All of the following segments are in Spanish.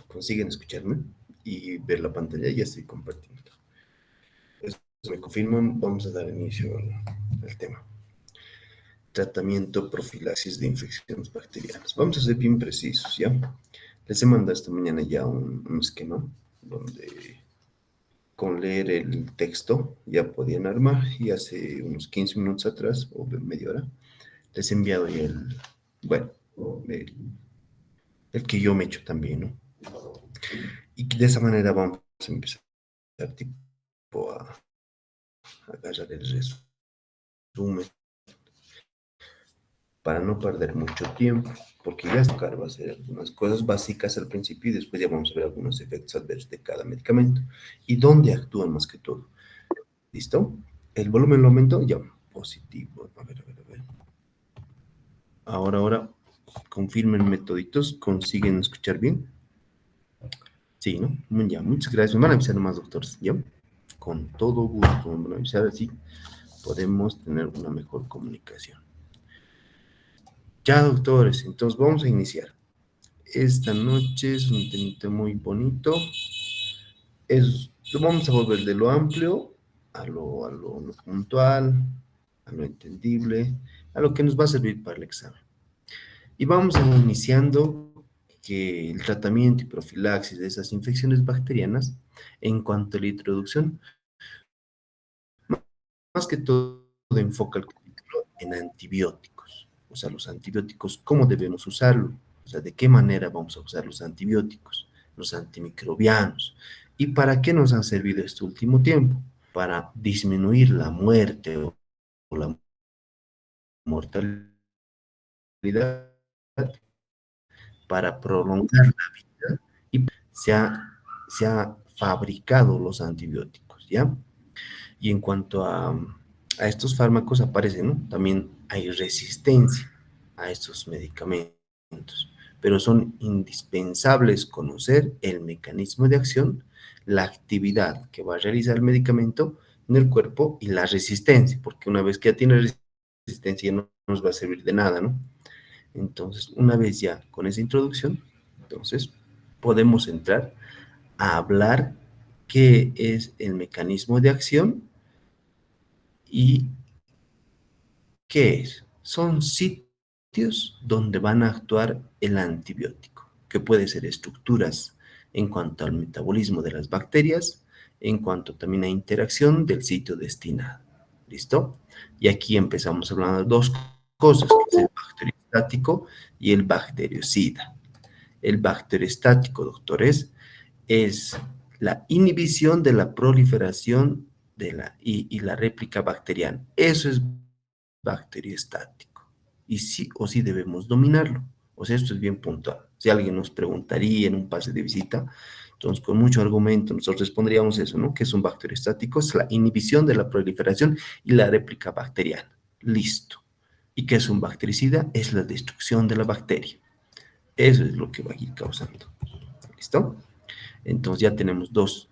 consiguen escucharme y ver la pantalla, ya estoy compartiendo. Eso me confirman, vamos a dar inicio al tema. Tratamiento, profilaxis de infecciones bacterianas. Vamos a ser bien precisos, ¿ya? Les he mandado esta mañana ya un esquema donde con leer el texto ya podían armar y hace unos 15 minutos atrás o media hora les he enviado ya bueno, el, el que yo me he hecho también, ¿no? Y de esa manera vamos a empezar tipo a agarrar el resumen para no perder mucho tiempo, porque ya tocar va a hacer algunas cosas básicas al principio y después ya vamos a ver algunos efectos adversos de cada medicamento y dónde actúan más que todo. ¿Listo? El volumen lo aumentó, ya, positivo. A ver, a ver, a ver. Ahora, confirmen metoditos, ¿consiguen escuchar bien? Sí, ¿no? Ya, muchas gracias. Me van a avisar nomás, doctores, ¿ya? Con todo gusto, me van a avisar así podemos tener una mejor comunicación. Ya, doctores, entonces vamos a iniciar. Esta noche es un tema muy bonito. Lo vamos a volver de lo amplio a lo puntual, a lo entendible, a lo que nos va a servir para el examen. Y vamos a iniciando que el tratamiento y profilaxis de esas infecciones bacterianas, en cuanto a la introducción, más que todo enfoca el capítulo en antibióticos. O sea, los antibióticos, ¿cómo debemos usarlo? O sea, ¿de qué manera vamos a usar los antibióticos, los antimicrobianos? ¿Y para qué nos han servido este último tiempo? Para disminuir la muerte o la mortalidad, para prolongar la vida y se ha fabricado los antibióticos, ¿ya? Y en cuanto a estos fármacos aparecen, ¿no? También hay resistencia a estos medicamentos, pero son indispensables conocer el mecanismo de acción, la actividad que va a realizar el medicamento en el cuerpo y la resistencia, porque una vez que ya tiene resistencia ya no nos va a servir de nada, ¿no? Entonces, una vez ya con esa introducción, entonces podemos entrar a hablar qué es el mecanismo de acción y qué es. Son sitios donde van a actuar el antibiótico, que puede ser estructuras en cuanto al metabolismo de las bacterias, en cuanto también a interacción del sitio destinado. ¿Listo? Y aquí empezamos hablando de dos cosas, que es el bacteriostático y el bactericida. El bacteriostático, doctores, es la inhibición de la proliferación y la réplica bacteriana. Eso es bacteriostático. Y sí o sí debemos dominarlo. O sea, esto es bien puntual. Si alguien nos preguntaría en un pase de visita, entonces con mucho argumento nosotros respondríamos eso, ¿no? ¿Qué es un bacteriostático? Es la inhibición de la proliferación y la réplica bacteriana. Listo. ¿Y qué es un bactericida? Es la destrucción de la bacteria. Eso es lo que va a ir causando. ¿Listo? Entonces ya tenemos dos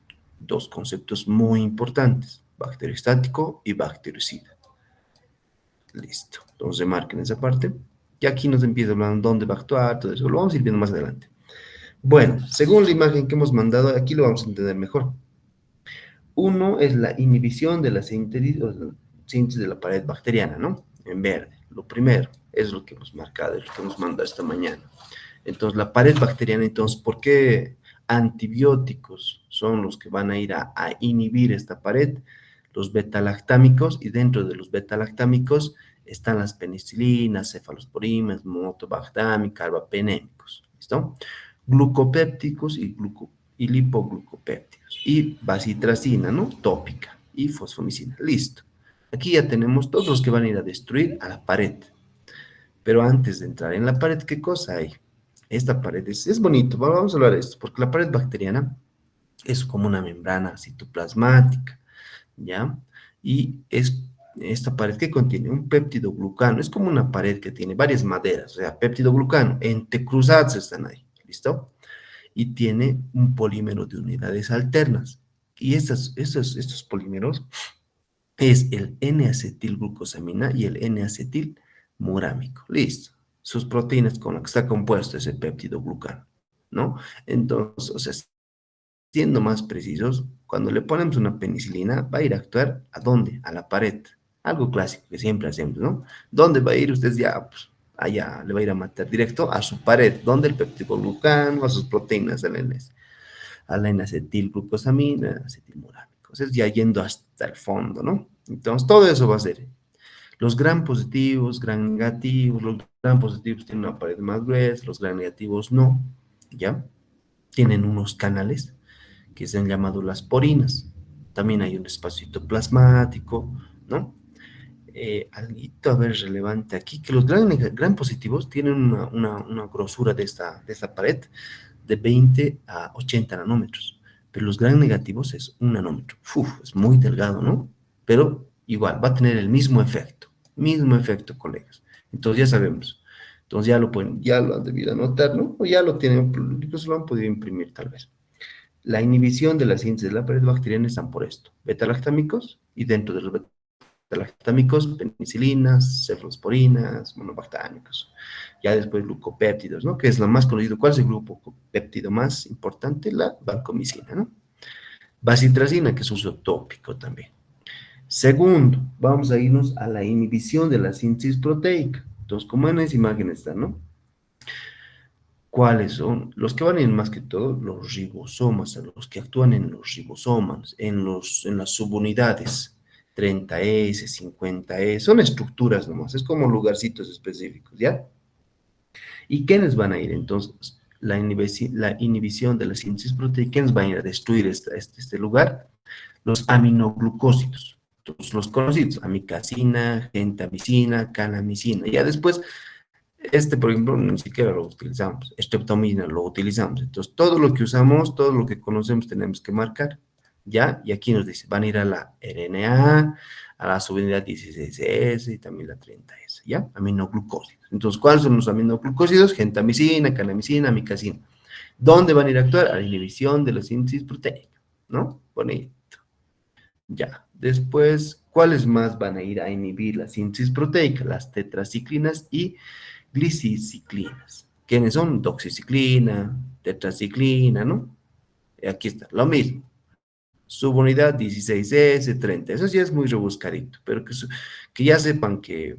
conceptos muy importantes, bacteriostático y bactericida. Listo. Entonces marquen esa parte. Y aquí nos empieza hablando dónde va a actuar, todo eso. Lo vamos a ir viendo más adelante. Bueno, según la imagen que hemos mandado, aquí lo vamos a entender mejor. Uno es la inhibición de la síntesis de la pared bacteriana, ¿no? En verde. Lo primero es lo que hemos marcado, lo que hemos mandado esta mañana. Entonces, la pared bacteriana, entonces, ¿por qué antibióticos son los que van a ir a inhibir esta pared? Los betalactámicos, y dentro de los betalactámicos están las penicilinas, cefalosporinas, motobactam, carbapenémicos, ¿listo? Glucopépticos y lipoglucopépticos, y bacitracina, ¿no? Tópica, y fosfomicina, listo. Aquí ya tenemos todos los que van a ir a destruir a la pared. Pero antes de entrar en la pared, ¿qué cosa hay? Esta pared es bonito, vamos a hablar de esto, porque la pared bacteriana es como una membrana citoplasmática, ¿ya? Y es esta pared que contiene un péptido glucano, es como una pared que tiene varias maderas, o sea, péptido glucano, entrecruzados están ahí, ¿listo? Y tiene un polímero de unidades alternas. Y estos polímeros es el N-acetilglucosamina y el N-acetilmurámico. Listo. Sus proteínas con las que está compuesto ese péptido glucano. ¿no? Entonces, o sea, siendo más precisos, cuando le ponemos una penicilina, va a ir a actuar ¿a dónde? A la pared. Algo clásico que siempre hacemos, ¿no? ¿Dónde va a ir? Usted ya, pues, allá le va a ir a matar directo a su pared, donde el peptidoglucano, a sus proteínas, a la N-acetilglucosamina, acetilmurámico. Entonces, ya yendo hasta el fondo, ¿no? Entonces, todo eso va a ser los gram positivos, gram negativos, los gram positivos tienen una pared más gruesa, los gram negativos no, ¿ya? Tienen unos canales que se han llamado las porinas. También hay un espacio plasmático, ¿no? Alguito, a ver, relevante aquí, que los gran positivos tienen una grosura de esta pared de 20 a 80 nanómetros, pero los gran negativos es un nanómetro. Uf, es muy delgado, ¿no? Pero igual, va a tener el mismo efecto, colegas. Entonces ya sabemos. Entonces ya lo pueden, ya lo han debido anotar, ¿no? O ya lo tienen, incluso lo han podido imprimir tal vez. La inhibición de la síntesis de la pared bacteriana están por esto, beta-lactámicos, y dentro de los beta-lactámicos, penicilinas, cefalosporinas, monobactámicos. Ya después glucopéptidos, ¿no? Que es lo más conocido. ¿Cuál es el glucopéptido más importante? La vancomicina, ¿no? Bacitracina, que es un tópico también. Segundo, vamos a irnos a la inhibición de la síntesis proteica. Entonces, como en esa imagen está, ¿no? ¿Cuáles son? Los que van a ir más que todo, los ribosomas, los que actúan en los ribosomas, en las subunidades, 30S, 50S, son estructuras nomás, es como lugarcitos específicos, ¿ya? ¿Y quiénes van a ir entonces? La inhibición de la síntesis proteica, ¿quiénes van a ir a destruir este lugar? Los aminoglucósidos, los conocidos, amicacina, gentamicina, canamicina. Ya después por ejemplo, ni siquiera lo utilizamos. Streptomina lo utilizamos. Entonces, todo lo que usamos, todo lo que conocemos, tenemos que marcar. ¿Ya? Y aquí nos dice, van a ir a la RNA, a la subunidad 16S y también la 30S, ¿ya? Aminoglucósidos. Entonces, ¿cuáles son los aminoglucósidos? Gentamicina, canamicina, amicacina. ¿Dónde van a ir a actuar? A la inhibición de la síntesis proteica, ¿no? Bonito. Ya. Después, ¿cuáles más van a ir a inhibir la síntesis proteica? Las tetraciclinas y gliciciclinas. ¿Quiénes son? Doxiciclina, tetraciclina, ¿no? Aquí está, lo mismo. Subunidad 16S, 30. Eso sí es muy rebuscadito, pero que ya sepan que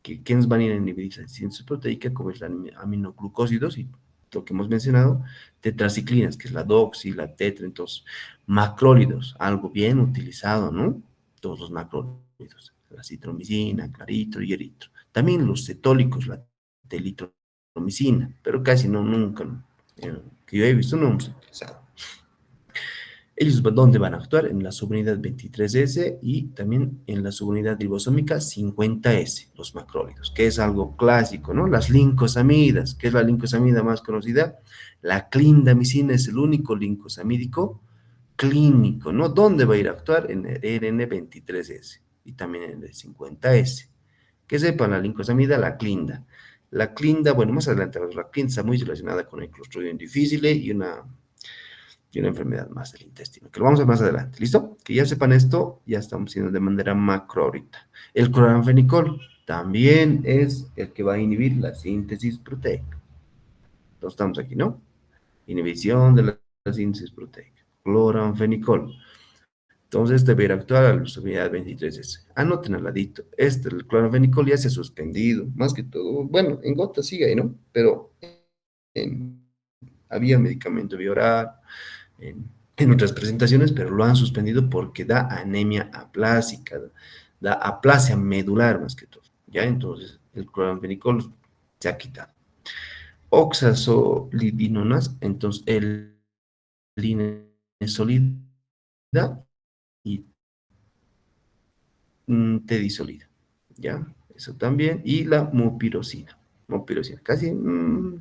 quiénes van a ir a inhibir la síntesis proteica, como es la aminoglucósidos y lo que hemos mencionado, tetraciclinas, que es la doxi, la tetra, entonces, macrólidos, algo bien utilizado, ¿no? Todos los macrólidos, la citromicina, clarito y eritro. También los cetólicos, la telitromicina, pero casi no, nunca, que yo he visto, no hemos utilizado. Ellos, ¿dónde van a actuar? En la subunidad 23S y también en la subunidad ribosómica 50S, los macrólidos, que es algo clásico, ¿no? Las lincosamidas, ¿qué es la lincosamida más conocida? La clindamicina es el único lincosamídico clínico, ¿no? ¿Dónde va a ir a actuar? En el RN23S y también en el 50S. Que sepan, la lincosamida, la clinda. La clinda, bueno, más adelante, la clinda está muy relacionada con el Clostridium difficile y una enfermedad más del intestino, que lo vamos a ver más adelante, ¿listo? Que ya sepan esto, ya estamos haciendo de manera macro ahorita. El cloranfenicol también es el que va a inhibir la síntesis proteica. Entonces estamos aquí, ¿no? Inhibición de la síntesis proteica. Cloranfenicol. Entonces deberá actuar a la unidad 23S. Anoten al ladito. El cloranfenicol ya se ha suspendido, más que todo. Bueno, en gotas sigue ahí, ¿no? Pero en, había medicamento vía oral, en otras presentaciones, pero lo han suspendido porque da anemia aplásica, da aplasia medular más que todo. ¿Ya? Entonces, el cloranfenicol se ha quitado. Oxazolidinonas, entonces, el linesolida y tedisolida. ¿Ya? Eso también. Y la mupirocina. Mupirocina, casi no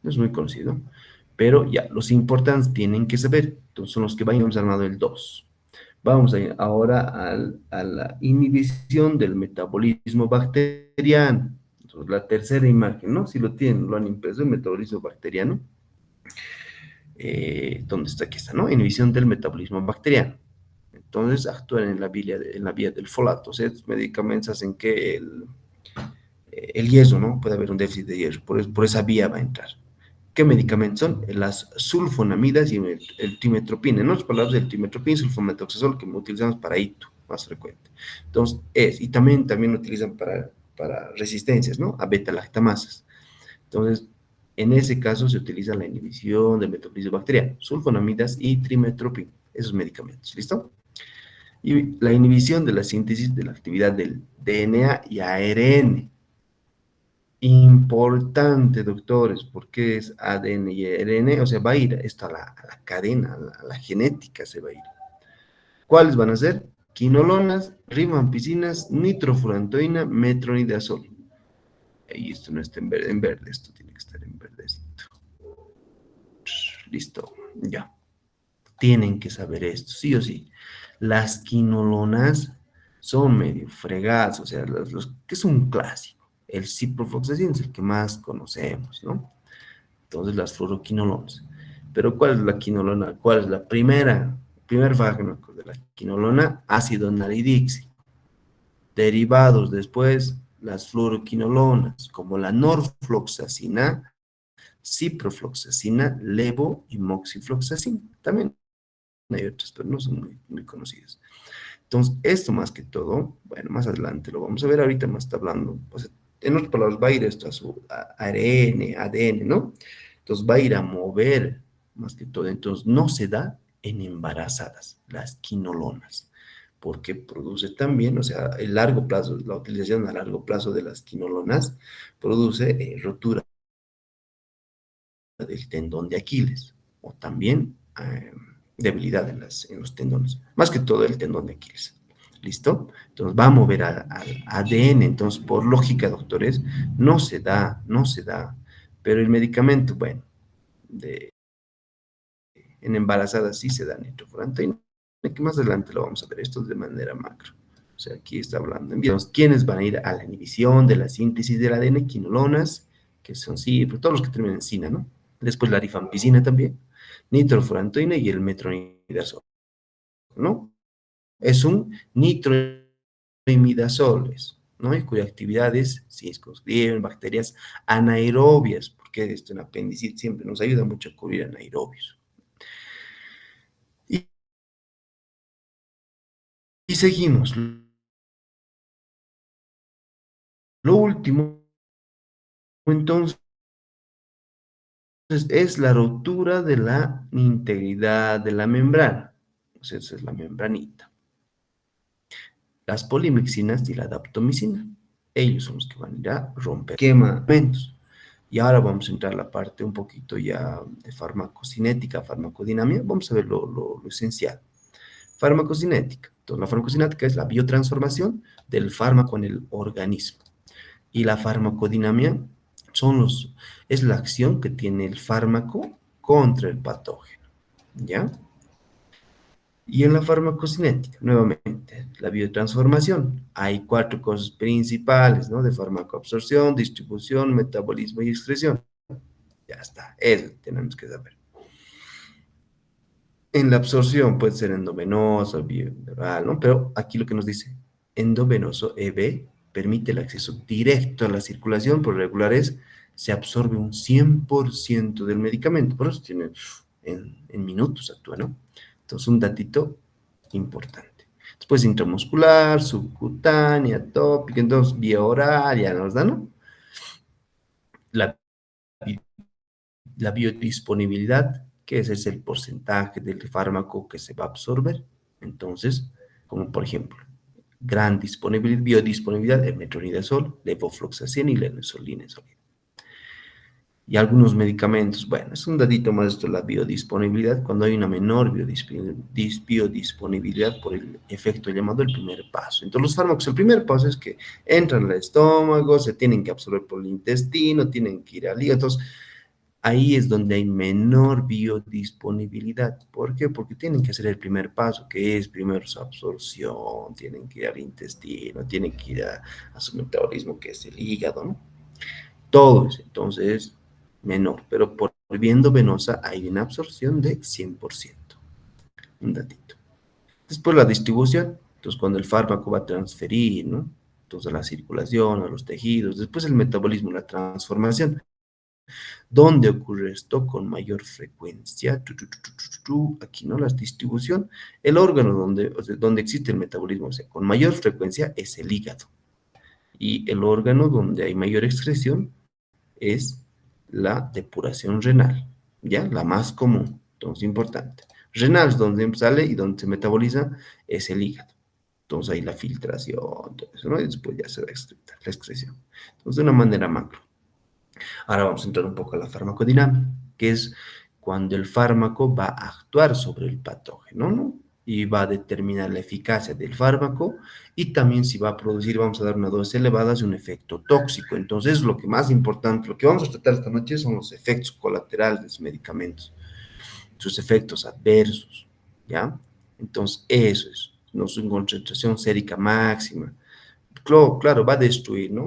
es muy conocido, pero ya, los importantes tienen que saber. Entonces, son los que vayamos armado el 2. Vamos a ir ahora a la inhibición del metabolismo bacteriano. Entonces, la tercera imagen, ¿no? Si lo tienen, lo han impreso, el metabolismo bacteriano. ¿Dónde está? Aquí está, ¿no? Inhibición del metabolismo bacteriano. Entonces, actúan en la vía del folato. O sea, estos medicamentos hacen que el hierro, ¿no? Puede haber un déficit de hierro. Por esa vía va a entrar. ¿Qué medicamentos son? Las sulfonamidas y el timetropina. En otras palabras, el timetropina, sulfametoxazol, que utilizamos para ITU, más frecuente. Entonces, y también lo utilizan para resistencias, ¿no? A beta-lactamasas. Entonces, en ese caso se utiliza la inhibición del metabolismo bacteriano, sulfonamidas y trimetropina, esos medicamentos, ¿listo? Y la inhibición de la síntesis de la actividad del DNA y ARN. Importante, doctores, porque es ADN y ARN, o sea, va a ir esto a la cadena, a la genética se va a ir. ¿Cuáles van a ser? Quinolonas, rifampicinas, nitrofurantoína, metronidazol. Y esto no está en verde, esto tiene que estar en verdecito. Listo, ya. Tienen que saber esto, sí o sí. Las quinolonas son medio fregadas, o sea, que es un clásico. El ciprofloxacin es el que más conocemos, ¿no? Entonces, las fluoroquinolonas. Pero, ¿cuál es la quinolona? ¿Cuál es la primera? Primer fármaco de la quinolona, ácido naridíxico. Derivados después, las fluoroquinolonas, como la norfloxacina, ciprofloxacina, levo y moxifloxacina. También hay otras, pero no son muy conocidas. Entonces, esto más que todo, bueno, más adelante lo vamos a ver, ahorita más está hablando, pues, en otras palabras, va a ir esto a su ARN, ADN, ¿no? Entonces, va a ir a mover, más que todo. Entonces, no se da en embarazadas, las quinolonas, porque produce también, o sea, el largo plazo, la utilización a largo plazo de las quinolonas produce rotura del tendón de Aquiles, o también debilidad en los tendones, más que todo el tendón de Aquiles. ¿Listo? Entonces va a mover al ADN, entonces por lógica, doctores, no se da, pero el medicamento, bueno, en embarazadas sí se da nitrofurantoína, que más adelante lo vamos a ver, esto de manera macro. O sea, aquí está hablando. Entonces, ¿quiénes van a ir a la inhibición de la síntesis del ADN? Quinolonas, que son sí, pero todos los que terminan en sina, ¿no? Después la rifampicina también, nitrofurantoína y el metronidazol, ¿no? Es un nitroimidazol, ¿no? Y cuya actividad es circunscribe en bacterias anaerobias, porque esto en apendicitis siempre nos ayuda mucho a cubrir anaerobios. Y, y seguimos. Lo último, entonces, es la ruptura de la integridad de la membrana. O sea, esa es la membranita. Las polimixinas y la daptomicina. Ellos son los que van a ir a romper quemamentos. Y ahora vamos a entrar a la parte un poquito ya de farmacocinética, farmacodinamia. Vamos a ver lo esencial. Farmacocinética. Entonces, la farmacocinética es la biotransformación del fármaco en el organismo. Y la farmacodinamia es la acción que tiene el fármaco contra el patógeno. ¿Ya? Y en la farmacocinética, nuevamente, la biotransformación. Hay cuatro cosas principales, ¿no? De farmacoabsorción, distribución, metabolismo y excreción. Ya está, eso tenemos que saber. En la absorción puede ser endovenoso, bioindural, ¿no? Pero aquí lo que nos dice, endovenoso, EB, permite el acceso directo a la circulación, por regulares se absorbe un 100% del medicamento, por eso tiene, en minutos actúa, ¿no? Entonces, un datito importante. Después intramuscular, subcutánea, tópica, entonces vía oral, ya nos da, ¿no? La la biodisponibilidad, que ese es el porcentaje del fármaco que se va a absorber. Entonces, como por ejemplo, gran disponibilidad, biodisponibilidad, el metronidazol, levofloxacina y la linezolida. Y algunos medicamentos, bueno, es un datito más esto, la biodisponibilidad, cuando hay una menor biodisponibilidad por el efecto llamado el primer paso. Entonces, los fármacos, el primer paso es que entran al estómago, se tienen que absorber por el intestino, tienen que ir al hígado. Entonces, ahí es donde hay menor biodisponibilidad. ¿Por qué? Porque tienen que hacer el primer paso, que es primero su absorción, tienen que ir al intestino, tienen que ir a su metabolismo, que es el hígado, ¿no? Todo eso, entonces, menor. Pero por vía venosa hay una absorción de 100%. Un datito. Después la distribución. Entonces, cuando el fármaco va a transferir, ¿no? Entonces, a la circulación, a los tejidos. Después el metabolismo, la transformación. ¿Dónde ocurre esto con mayor frecuencia? Aquí, ¿no? La distribución. El órgano donde, o sea, donde existe el metabolismo, o sea, con mayor frecuencia es el hígado. Y el órgano donde hay mayor excreción es la depuración renal, ¿ya? La más común, entonces importante. Renal es donde sale y donde se metaboliza es el hígado. Entonces ahí la filtración, todo eso, ¿no? Y después ya se va a excretar la excreción. Entonces de una manera macro. Ahora vamos a entrar un poco a la farmacodinámica, que es cuando el fármaco va a actuar sobre el patógeno, ¿no? Y va a determinar la eficacia del fármaco y también si va a producir, vamos a dar una dosis elevada de un efecto tóxico. Entonces, lo que más importante, lo que vamos a tratar esta noche son los efectos colaterales de los medicamentos, sus efectos adversos, ¿ya? Entonces, eso es, no su concentración sérica máxima, claro, claro, va a destruir, ¿no?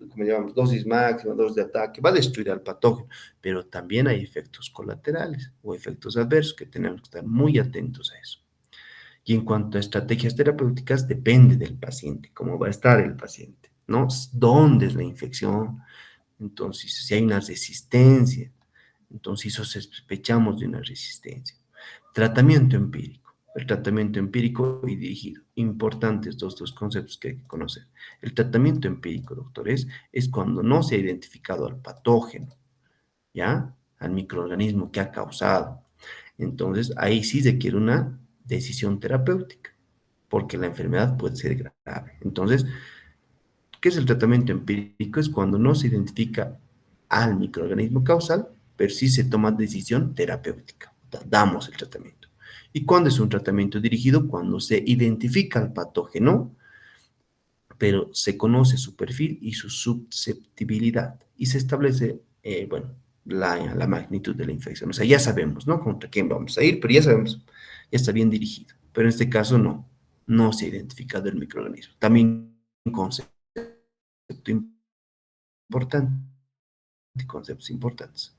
Como llamamos, dosis máxima, dosis de ataque, va a destruir al patógeno, pero también hay efectos colaterales o efectos adversos que tenemos que estar muy atentos a eso. Y en cuanto a estrategias terapéuticas, depende del paciente, cómo va a estar el paciente, ¿no? ¿Dónde es la infección? Entonces, si hay una resistencia, entonces sospechamos de una resistencia. Tratamiento empírico. El tratamiento empírico y dirigido. Importantes estos dos conceptos que hay que conocer. El tratamiento empírico, doctores, es cuando no se ha identificado al patógeno, ¿ya? Al microorganismo que ha causado. Entonces, ahí sí se quiere una decisión terapéutica, porque la enfermedad puede ser grave. Entonces, ¿qué es el tratamiento empírico? Es cuando no se identifica al microorganismo causal, pero sí se toma decisión terapéutica. Damos el tratamiento. ¿Y cuándo es un tratamiento dirigido? Cuando se identifica al patógeno, pero se conoce su perfil y su susceptibilidad y se establece, bueno, la magnitud de la infección. O sea, ya sabemos, ¿no? Contra quién vamos a ir, pero ya sabemos, ya está bien dirigido. Pero en este caso no se ha identificado el microorganismo. También un concepto importante, conceptos importantes.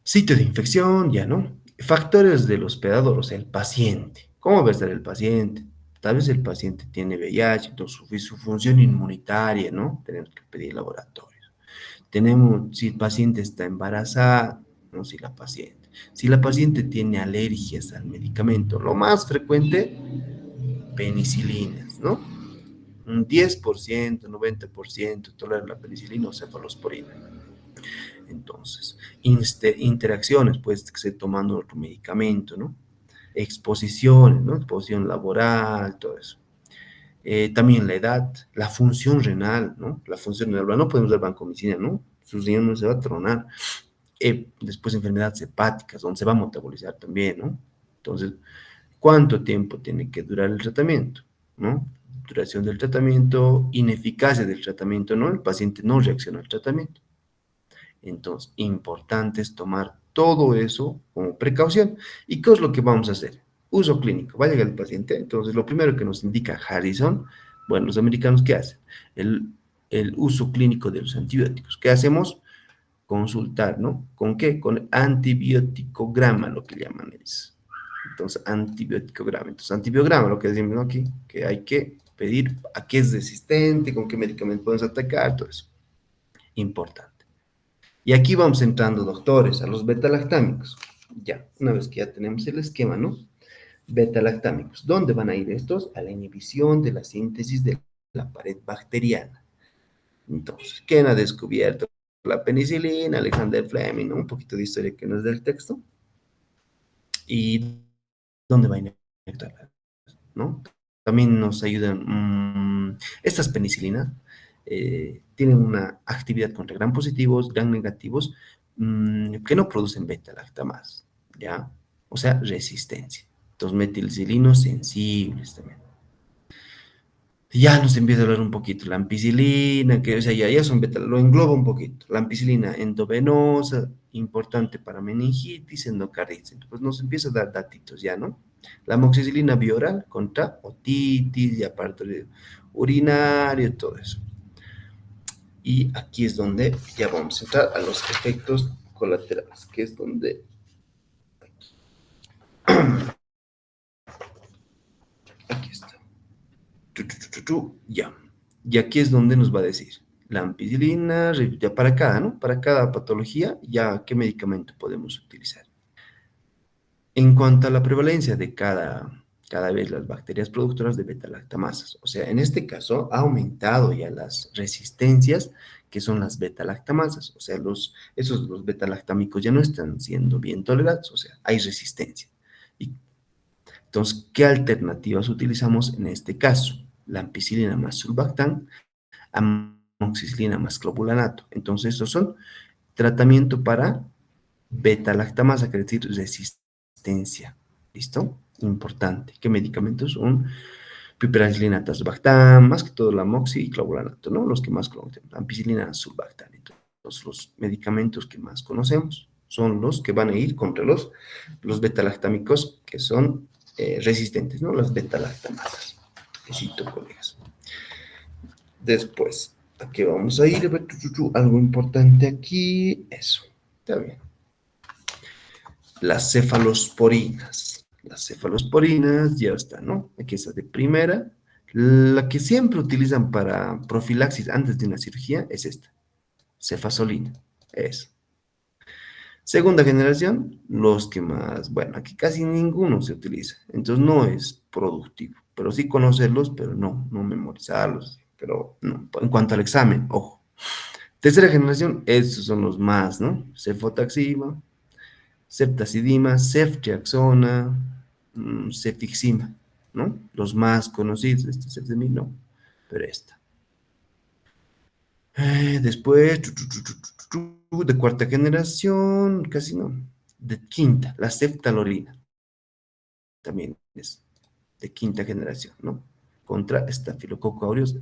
Sitio de infección, ya no. Factores del hospedador, o sea, el paciente. ¿Cómo va a estar el paciente? Tal vez el paciente tiene VIH, entonces su función inmunitaria, ¿no? Tenemos que pedir laboratorios. Tenemos, si el paciente está embarazada, no si la paciente. Si la paciente tiene alergias al medicamento, lo más frecuente, penicilinas, ¿no? Un 10%, 90% tolera la penicilina o cefalosporina. Entonces, interacciones, pues, que se tomando otro medicamento, ¿no? Exposiciones, ¿no? Exposición laboral, todo eso. También la edad, la función renal, ¿no? La función renal, no podemos dar vancomicina, ¿no? Sus riñones no se va a tronar. Después enfermedades hepáticas, donde se va a metabolizar también, ¿no? Entonces, ¿cuánto tiempo tiene que durar el tratamiento? ¿No? Duración del tratamiento, ineficacia del tratamiento, ¿no? El paciente no reacciona al tratamiento. Entonces, importante es tomar todo eso como precaución. ¿Y qué es lo que vamos a hacer? Uso clínico. Va a llegar el paciente. Entonces, lo primero que nos indica Harrison, bueno, los americanos, ¿qué hacen? El uso clínico de los antibióticos. ¿Qué hacemos? Consultar, ¿no? ¿Con qué? Con antibióticograma, lo que llaman ellos. Entonces, antibióticograma. Entonces, antibiograma, lo que decimos, ¿no? Aquí, que hay que pedir a qué es resistente, con qué medicamento podemos atacar, todo eso. Importante. Y aquí vamos entrando, doctores, a los betalactámicos. Ya, una vez que ya tenemos el esquema, ¿no? Betalactámicos. ¿Dónde van a ir estos? A la inhibición de la síntesis de la pared bacteriana. Entonces, ¿quién ha descubierto la penicilina? Alexander Fleming, ¿no? Un poquito de historia que no es del texto. ¿Y dónde va a inhibitarla? ¿No? También nos ayudan, estas penicilinas tienen una actividad contra gran positivos, gran negativos, que no producen beta-lactamasa, ¿ya? O sea, resistencia. Entonces, metilcilinos sensibles también. Ya nos empieza a hablar un poquito la ampicilina, que o sea, ya son beta, lo engloba un poquito. La ampicilina endovenosa, importante para meningitis, endocarditis. Pues nos empieza a dar datitos ya, ¿no? La amoxicilina bioral contra otitis y aparte de urinario, todo eso. Y aquí es donde ya vamos a entrar a los efectos colaterales, que es donde aquí está. Ya. Y aquí es donde nos va a decir La ampicilina, ya para cada, ¿no? Para cada patología, ya qué medicamento podemos utilizar. En cuanto a la prevalencia de cada vez las bacterias productoras de beta-lactamasas, o sea, en este caso ha aumentado ya las resistencias, que son las beta-lactamasas, o sea, los beta-lactámicos ya no están siendo bien tolerados, o sea, hay resistencia. Y entonces, ¿qué alternativas utilizamos en este caso? La ampicilina más sulbactam, amoxicilina más clobulanato. Entonces, estos son tratamiento para beta-lactamasa, quiere decir resistencia. ¿Listo? Importante. ¿Qué medicamentos son? Piperacilina, tazobactam, más que todo la moxi y clobulanato, ¿no? Los que más conocemos. Ampicilina, sulbactam. Entonces, los medicamentos que más conocemos son los que van a ir contra los beta-lactámicos que son resistentes, ¿no? Las beta-lactamasas. Besito, colegas. Después, aquí vamos a ir a ver algo importante aquí. Eso. Está bien. Las cefalosporinas. Las cefalosporinas ya está, ¿no? Aquí está de primera. La que siempre utilizan para profilaxis antes de una cirugía es esta, cefazolina. Es. Segunda generación, los que más, bueno, aquí casi ninguno se utiliza, entonces no es productivo, pero sí conocerlos, pero no memorizarlos, pero no, en cuanto al examen, ojo. Tercera generación, estos son los más, ¿no? Cefotaxima, ceftazidima, ceftriaxona, cefixima, ¿no? Los más conocidos, este es el de mí, no, pero esta. Después, de cuarta generación, casi no. De quinta, la ceftalorina, también es de quinta generación, ¿no? Contra estafilococo aureus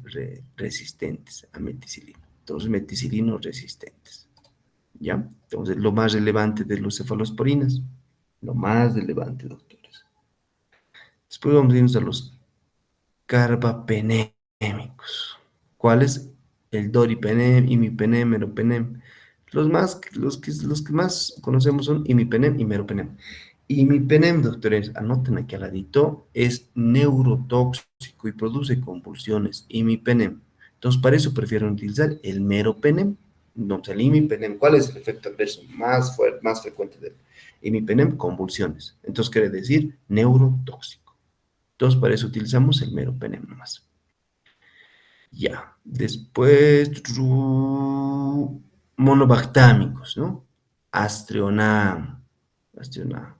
resistentes a meticilina. Todos meticilinos resistentes, ¿ya? Entonces, lo más relevante de los cefalosporinas, lo más relevante, doctores. Después vamos a irnos a los carbapenémicos. ¿Cuáles? El doripenem, imipenem, meropenem. Los que más conocemos son imipenem y meropenem. Imipenem, doctores, anoten aquí al ladito, es neurotóxico y produce convulsiones. Imipenem. Entonces, para eso prefieren utilizar el meropenem. Entonces, el imipenem, ¿cuál es el efecto adverso más fuerte, más frecuente del imipenem? Convulsiones. Entonces, quiere decir neurotóxico. Entonces, para eso utilizamos el meropenem nomás. Ya. Después, monobactámicos, ¿no? Astreonam. Astreonam.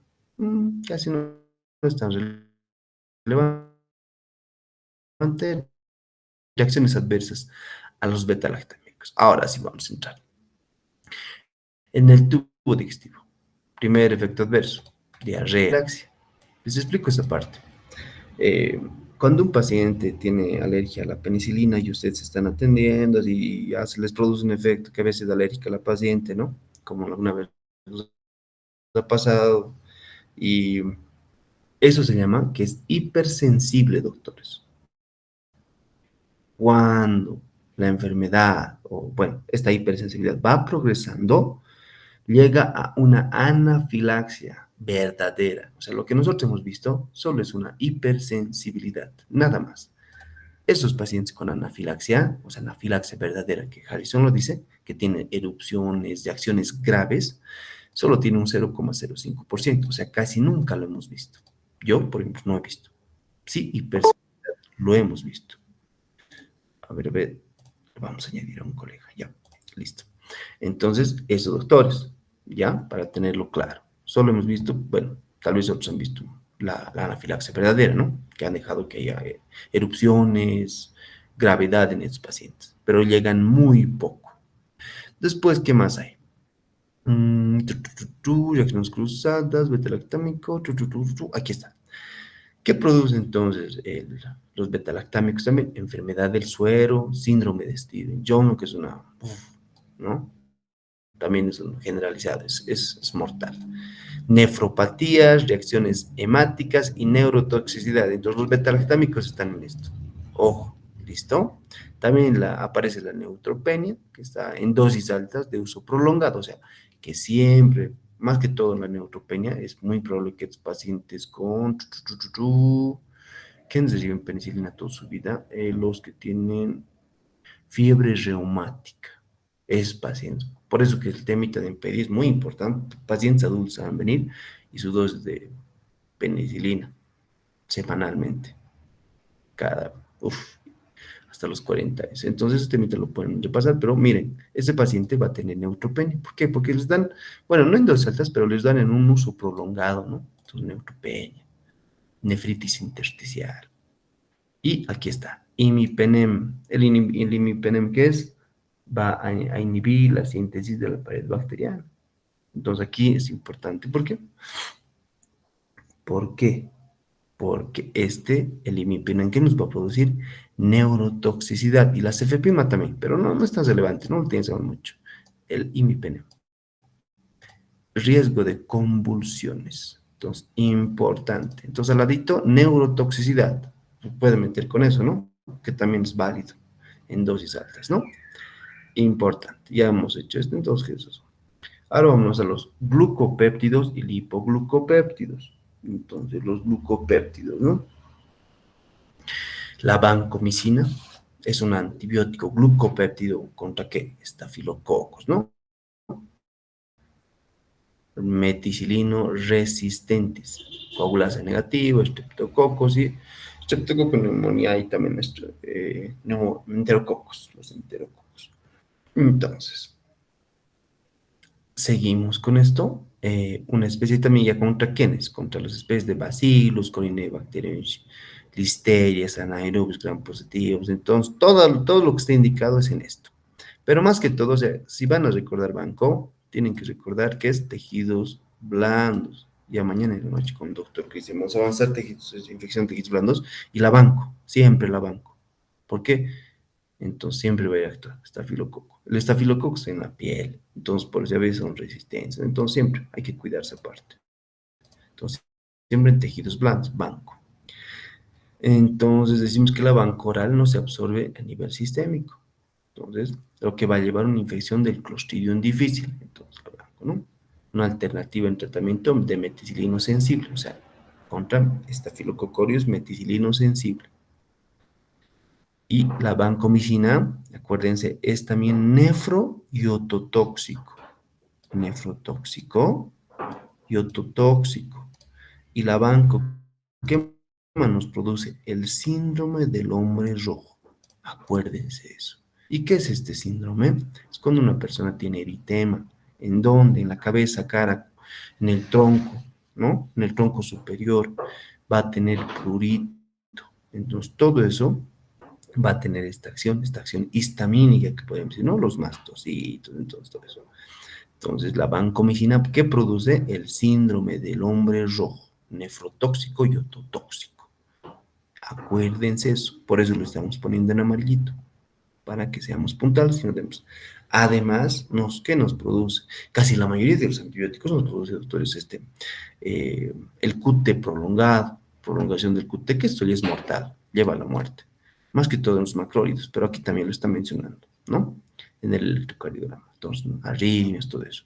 Casi no es tan relevante. Reacciones adversas a los beta-lactámicos. Ahora sí vamos a entrar. En el tubo digestivo. Primer efecto adverso. Diarrea. Les explico esa parte. Eh, Cuando un paciente tiene alergia a la penicilina y ustedes se están atendiendo y ya se les produce un efecto que a veces es alérgica a la paciente, ¿no? Como alguna vez nos ha pasado. Y eso se llama que es hipersensible, doctores. Cuando la enfermedad, o bueno, esta hipersensibilidad va progresando, llega a una anafilaxia verdadera. O sea, lo que nosotros hemos visto solo es una hipersensibilidad, nada más. Esos pacientes con anafilaxia, o sea, anafilaxia verdadera, que Harrison lo dice, que tienen erupciones, reacciones graves, solo tiene un 0,05%, o sea, casi nunca lo hemos visto. Yo, por ejemplo, no he visto. Sí, hipersensibilidad, lo hemos visto. A ver, vamos a añadir a un colega, ya, listo. Entonces, esos doctores, ya, para tenerlo claro. Solo hemos visto, bueno, tal vez otros han visto la anafilaxia verdadera, ¿no? Que han dejado que haya erupciones, gravedad en estos pacientes, pero llegan muy poco. Después, ¿qué más hay? Reacciones cruzadas, beta-lactámico, aquí está. ¿Qué produce entonces los beta-lactámicos también? Enfermedad del suero, síndrome de Stevens-Jones, que es una, ¿no? También es generalizado, es mortal. Nefropatías, reacciones hemáticas y neurotoxicidad. Entonces los beta-lactámicos están en esto. Ojo, ¿listo? También aparece la neutropenia, que está en dosis altas de uso prolongado, o sea, que siempre, más que todo en la neutropenia, es muy probable que estos pacientes con que reciben penicilina toda su vida, los que tienen fiebre reumática. Es pacientes. Por eso que el temita de impedir es muy importante. Pacientes adultos van a venir y su dosis de penicilina semanalmente, cada, hasta los 40 años. Entonces, este mito lo pueden repasar, pero miren, ese paciente va a tener neutropenia. ¿Por qué? Porque les dan, bueno, no en dosis altas, pero les dan en un uso prolongado, ¿no? Entonces, neutropenia, nefritis intersticial. Y aquí está, imipenem. El imipenem, ¿qué es? Va a inhibir la síntesis de la pared bacteriana. Entonces, aquí es importante. ¿Por qué? ¿Por qué? Porque el imipenem que nos va a producir neurotoxicidad y la cefepima también, pero no es tan relevante, no lo tienes mucho. El imipenem, riesgo de convulsiones, entonces, importante. Entonces, al ladito, neurotoxicidad, puede meter con eso, ¿no? Que también es válido en dosis altas, ¿no? Importante, ya hemos hecho esto, entonces, eso. Ahora vamos a los glucopéptidos y lipoglucopéptidos. Entonces, los glucopéptidos, ¿no? La vancomicina es un antibiótico glucopéptido contra qué? Estafilococos, ¿no? Meticilino resistentes, coagulasa negativo, estreptococos y estreptococo neumonía y también enterococos, los enterococos. Entonces, seguimos con esto. Una especie también ya contra quiénes, contra las especies de bacillus, Corynebacterium, listerias, anaerobios, gram positivos. Entonces, todo lo que está indicado es en esto. Pero más que todo, o sea, si van a recordar banco, tienen que recordar que es tejidos blandos. Ya mañana en la noche con el doctor Cristian vamos a avanzar tejidos, infección de tejidos blandos y la banco, siempre la banco. ¿Por qué? Entonces siempre va a actuar estafilococo. El estafilococo está en la piel, entonces por eso a veces son resistentes. Entonces siempre hay que cuidarse aparte. Entonces, siempre en tejidos blandos, banco. Entonces decimos que la banco oral no se absorbe a nivel sistémico. Entonces, lo que va a llevar a una infección del Clostridium difícil. Entonces, la banco, ¿no? Una alternativa en tratamiento de meticilino sensible, o sea, contra estafilococcorius meticilino sensible. Y la vancomicina, acuérdense, es también nefro y ototóxico. Nefrotóxico y ototóxico. Y la banco, ¿qué nos produce? El síndrome del hombre rojo. Acuérdense eso. ¿Y qué es este síndrome? Es cuando una persona tiene eritema. ¿En dónde? En la cabeza, cara, en el tronco, ¿no? En el tronco superior. Va a tener prurito. Entonces, todo eso va a tener esta acción histamínica que podemos decir, ¿no? Los mastocitos, entonces todo eso. Entonces, la vancomicina, ¿qué produce? El síndrome del hombre rojo, nefrotóxico y ototóxico. Acuérdense eso, por eso lo estamos poniendo en amarillito, para que seamos puntuales y no demos. Además, ¿qué nos produce? Casi la mayoría de los antibióticos nos produce, doctores, el QT prolongado, prolongación del QT, que esto ya es mortal, lleva a la muerte. Más que todo en los macrólidos, pero aquí también lo está mencionando, ¿no? En el electrocardiograma. Entonces, ¿no? Arritmias, todo eso.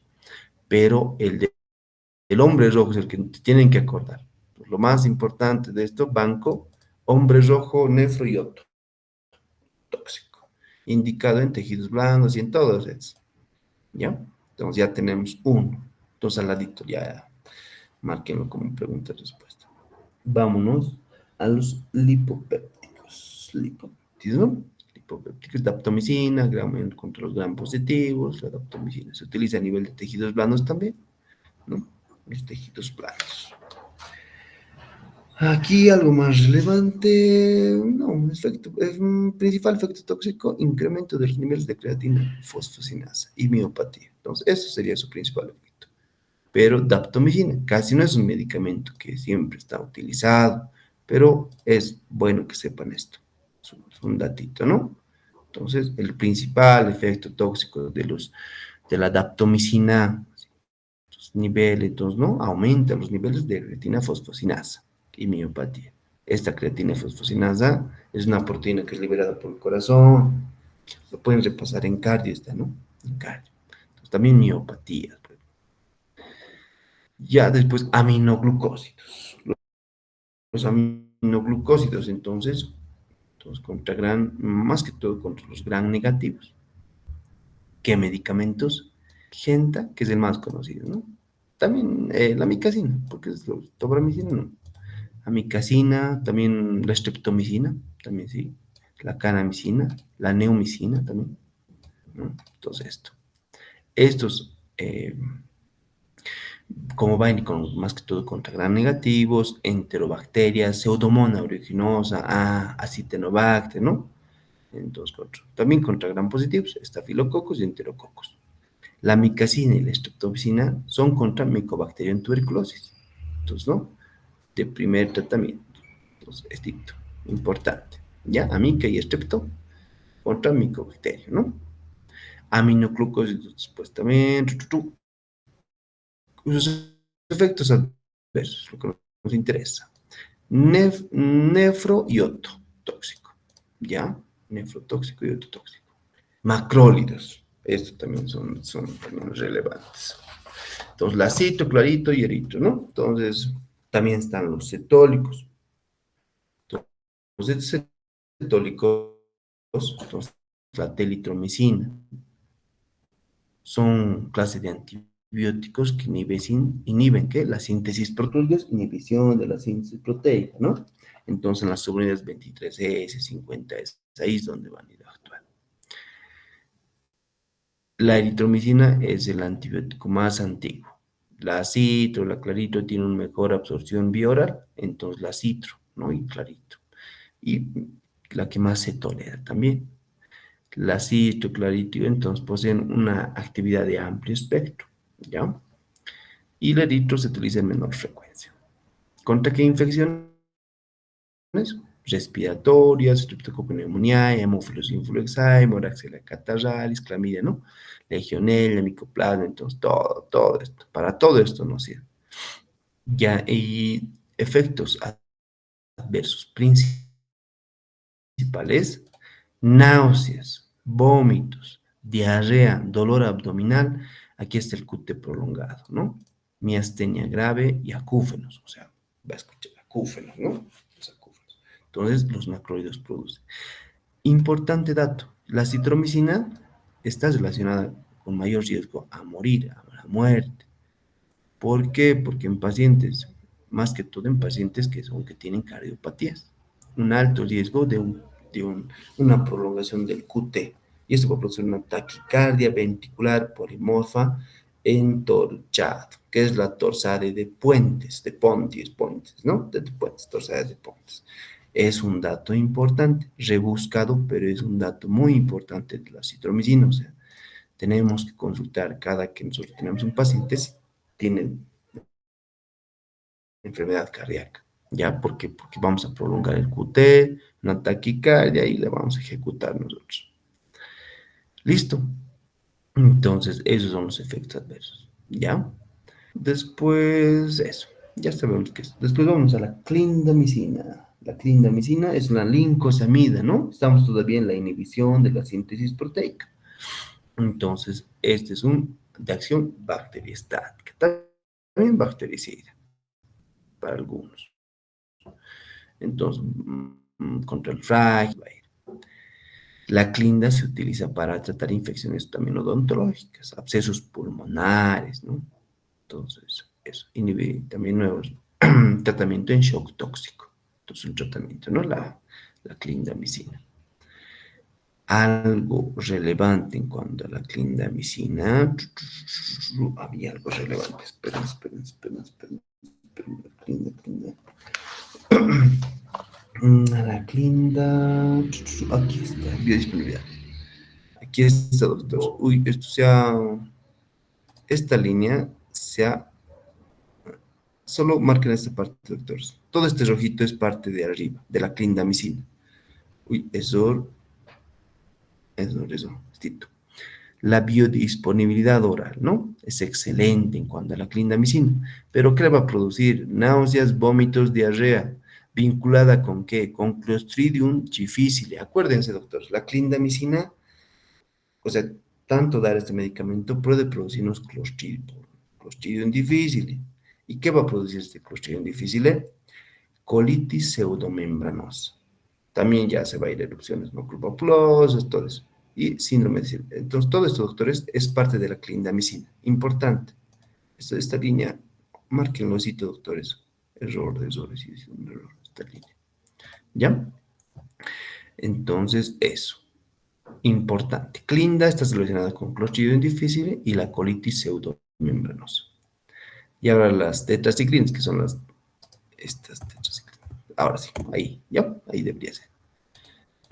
Pero el hombre rojo es el que tienen que acordar. Pues lo más importante de esto, banco, hombre rojo, nefro y otro, tóxico. Indicado en tejidos blandos y en todos esos. ¿Ya? Entonces ya tenemos uno. Entonces al ladito, ya márquenlo como pregunta-respuesta. Vámonos a los lipopépticos. Lipopéptidos, ¿no? Lipopépticos, daptomicina, contra los gram positivos. La daptomicina se utiliza a nivel de tejidos blandos también, ¿no? Los tejidos blandos. Aquí algo más relevante, no, principal efecto tóxico, incremento de los niveles de creatina fosfocinasa y miopatía. Entonces, eso sería su principal efecto. Pero daptomicina casi no es un medicamento que siempre está utilizado, pero es bueno que sepan esto. Es un datito, ¿no? Entonces, el principal efecto tóxico de la daptomicina, los niveles, entonces, ¿no? Aumenta los niveles de creatina fosfocinasa y miopatía. Esta creatina fosfocinasa es una proteína que es liberada por el corazón. Lo pueden repasar en cardio, ¿no? En cardio. Entonces, también miopatía. Pues. Ya después, aminoglucósidos. Los aminoglucósidos, entonces, Entonces, más que todo contra los gram negativos. ¿Qué medicamentos? Genta, que es el más conocido, ¿no? También la amicacina, porque es la tobramicina, ¿no? Amicacina, también la streptomicina, también sí. La canamicina, la neomicina también, ¿no? Entonces, estos, como van con, más que todo contra gram negativos, enterobacterias, pseudomonas aeruginosa, acitenobacter, ¿no? Entonces, también contra gram positivos, estafilococos y enterococos. La micacina y la streptomicina son contra Mycobacterium tuberculosis. Entonces, ¿no? De primer tratamiento. Entonces, estricto, importante. ¿Ya? Amica y estrepto contra Mycobacterium, ¿no? Aminoglucósidos después también. Sus efectos adversos, lo que nos interesa. Nefroioto tóxico, ¿ya? Nefrotóxico y tóxico. Macrólidos, estos también son también relevantes. Entonces, lacito, clarito y eritro, ¿no? Entonces, también están los cetólicos. Los cetólicos, entonces, la telitromicina, son clase de antibióticos que inhiben ¿qué? La síntesis proteica, inhibición de la síntesis proteica, ¿no? Entonces, en las subunidades 23S, 50S, ahí es donde van a ir a actuar. La eritromicina es el antibiótico más antiguo. La citro, la clarito tiene una mejor absorción bioral, entonces la citro, ¿no? Y clarito. Y la que más se tolera también. La citro, clarito, entonces poseen una actividad de amplio espectro, ¿ya? Y la eritro se utiliza en menor frecuencia. ¿Contra qué infecciones? Respiratorias, Streptococcus pneumoniae, Haemophilus influenzae, Moraxella catarrhalis, clamidia, ¿no? Legionella, Mycoplasma, entonces todo esto, para todo esto nos sirve. Ya, y efectos adversos principales, náuseas, vómitos, diarrea, dolor abdominal, aquí está el QT prolongado, ¿no? Miastenia grave y acúfenos, o sea, va a escuchar acúfenos, ¿no? Los acúfenos. Entonces, los macroides producen. Importante dato, la citromicina está relacionada con mayor riesgo a morir, a la muerte. ¿Por qué? Porque en pacientes, más que todo en pacientes que tienen cardiopatías, un alto riesgo una prolongación del QT. Y esto va a producir una taquicardia ventricular polimorfa entorchada, que es la torsade de puentes, de Pontis, ¿no? De puentes, torsade de Pontis. Es un dato importante, rebuscado, pero es un dato muy importante de la citromicina. O sea, tenemos que consultar cada que nosotros tenemos un paciente si tiene enfermedad cardíaca, ¿ya? Porque vamos a prolongar el QT, una taquicardia y le vamos a ejecutar nosotros. ¿Listo? Entonces, esos son los efectos adversos, ¿ya? Después, eso, ya sabemos qué es. Después vamos a la clindamicina. La clindamicina es una lincosamida, ¿no? Estamos todavía en la inhibición de la síntesis proteica. Entonces, este es un de acción bacteriostática, también bactericida para algunos. Entonces, contra el frágil. La clinda se utiliza para tratar infecciones también odontológicas, abscesos pulmonares, ¿no? Entonces, eso inhibe también nuevos tratamiento en shock tóxico. Entonces, un tratamiento, ¿no? La clindamicina. Algo relevante en cuanto a la clindamicina. Había algo relevante. Esperen. La clinda. Aquí está, biodisponibilidad. Aquí está, doctor. Uy, esta línea se ha, solo marquen esta parte, doctor. Todo este rojito es parte de arriba, de la clindamicina. Uy, eso, tito. La biodisponibilidad oral, ¿no? Es excelente en cuanto a la clindamicina, pero ¿qué le va a producir? Náuseas, vómitos, diarrea. ¿Vinculada con qué? Con Clostridium difficile. Acuérdense, doctor, la clindamicina, o sea, tanto dar este medicamento puede producirnos Clostridium difficile. ¿Y qué va a producir este Clostridium difficile? Colitis pseudomembranosa. También ya se va a ir erupciones no culpopulosas, todo eso. Y síndrome de Silva. Entonces, todo esto, doctores, es parte de la clindamicina. Importante. Esta línea, márquenlo así, doctores. Error, sí, es un error, esta línea. ¿Ya? Entonces, eso. Importante. Clinda está relacionada con Clostridium difficile y la colitis pseudomembranosa. Y ahora las tetraciclinas, que son estas tetraciclinas. Ahora sí, ahí, ¿ya? Ahí debería ser.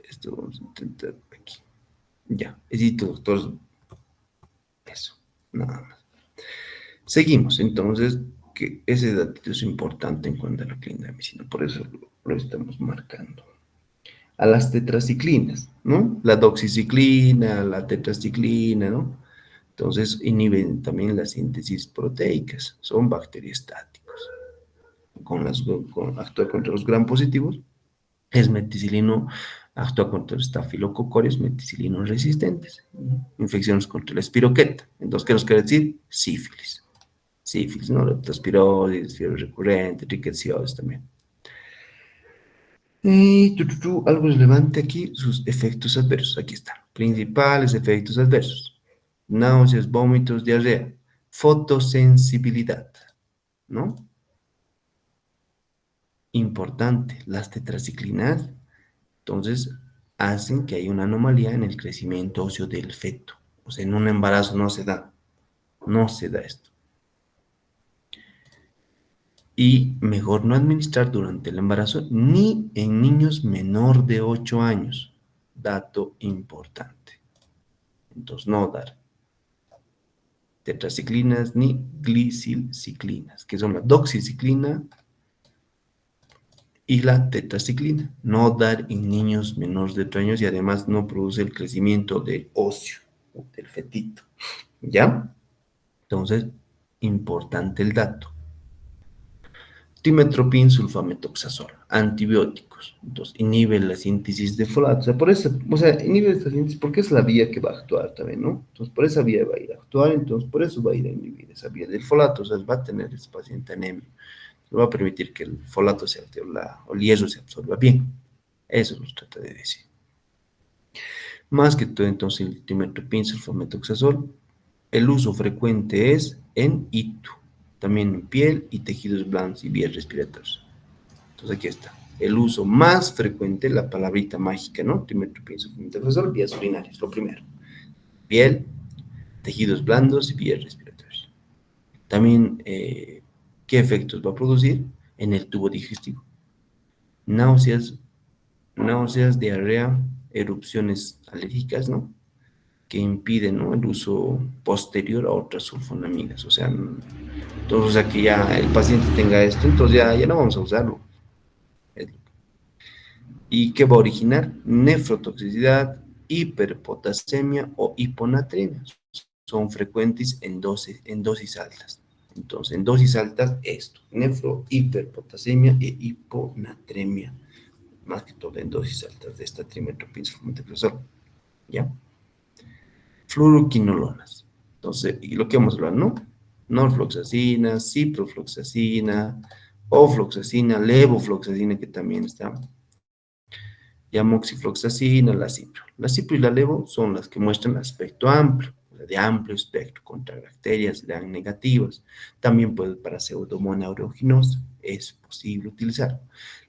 Esto vamos a intentar aquí. Ya, edito, doctor. Eso, nada más. Seguimos, entonces, que ese dato es importante en cuanto a la clindamicina, por eso lo estamos marcando. A las tetraciclinas, ¿no? La doxiciclina, la tetraciclina, ¿no? Entonces, inhiben también la síntesis proteicas, son bacteriostáticos. Actúa contra los gram positivos, es meticilino, actúa contra los estafilococorios meticilino resistentes, infecciones contra la espiroqueta. Entonces, ¿qué nos quiere decir? Sífilis. Sífilis, ¿no? Leptospirosis, fiebre recurrente, riqueciosis también. Y algo relevante aquí, sus efectos adversos. Aquí están. Principales efectos adversos. Náuseas, vómitos, diarrea. Fotosensibilidad, ¿no? Importante, las tetraciclinas, entonces, hacen que haya una anomalía en el crecimiento óseo del feto. O sea, en un embarazo no se da esto. Y mejor no administrar durante el embarazo ni en niños menor de 8 años. Dato importante. Entonces, no dar tetraciclinas ni glicilciclinas, que son la doxiciclina y la tetraciclina. No dar en niños menores de 8 años y además no produce el crecimiento del óseo, del fetito. ¿Ya? Entonces, importante el dato. Timetropin sulfamethoxazol, antibióticos. Entonces, inhibe la síntesis de folato. O sea, por eso, o sea, inhibe esta síntesis porque es la vía que va a actuar también, ¿no? Entonces, por esa vía va a ir a actuar, entonces, por eso va a ir a inhibir esa vía del folato. O sea, va a tener ese paciente anemia. Va a permitir que el folato o el hierro se absorba bien. Eso nos trata de decir. Más que todo, entonces, el timetropin sulfamethoxazol, el uso frecuente es en ITU, también en piel y tejidos blandos y vías respiratorias. Entonces aquí está. El uso más frecuente, la palabrita mágica, ¿no? Timetropin sulfamethoxazol, vías urinarias, lo primero. Piel, tejidos blandos y vías respiratorias. También, ¿qué efectos va a producir? En el tubo digestivo. Náuseas, diarrea, erupciones alérgicas, ¿no? Que impiden, ¿no? El uso posterior a otras sulfonamidas. O sea, entonces, o sea, que ya el paciente tenga esto, entonces ya no vamos a usarlo. ¿Y qué va a originar? Nefrotoxicidad, hiperpotasemia o hiponatremia. Son frecuentes en dosis altas. Entonces, en dosis altas, esto, hiperpotasemia e hiponatremia. Más que todo en dosis altas de esta trimestopin sulfamethoxazol. ¿Ya? Fluoroquinolonas. Entonces, y lo que vamos a hablar, ¿no? Norfloxacina, ciprofloxacina, ofloxacina, levofloxacina, que también está, y amoxifloxacina, la cipro. La cipro y la levo son las que muestran aspecto amplio, de amplio espectro contra bacterias gram negativas. También puede para pseudomonas aeruginosa, es posible utilizar.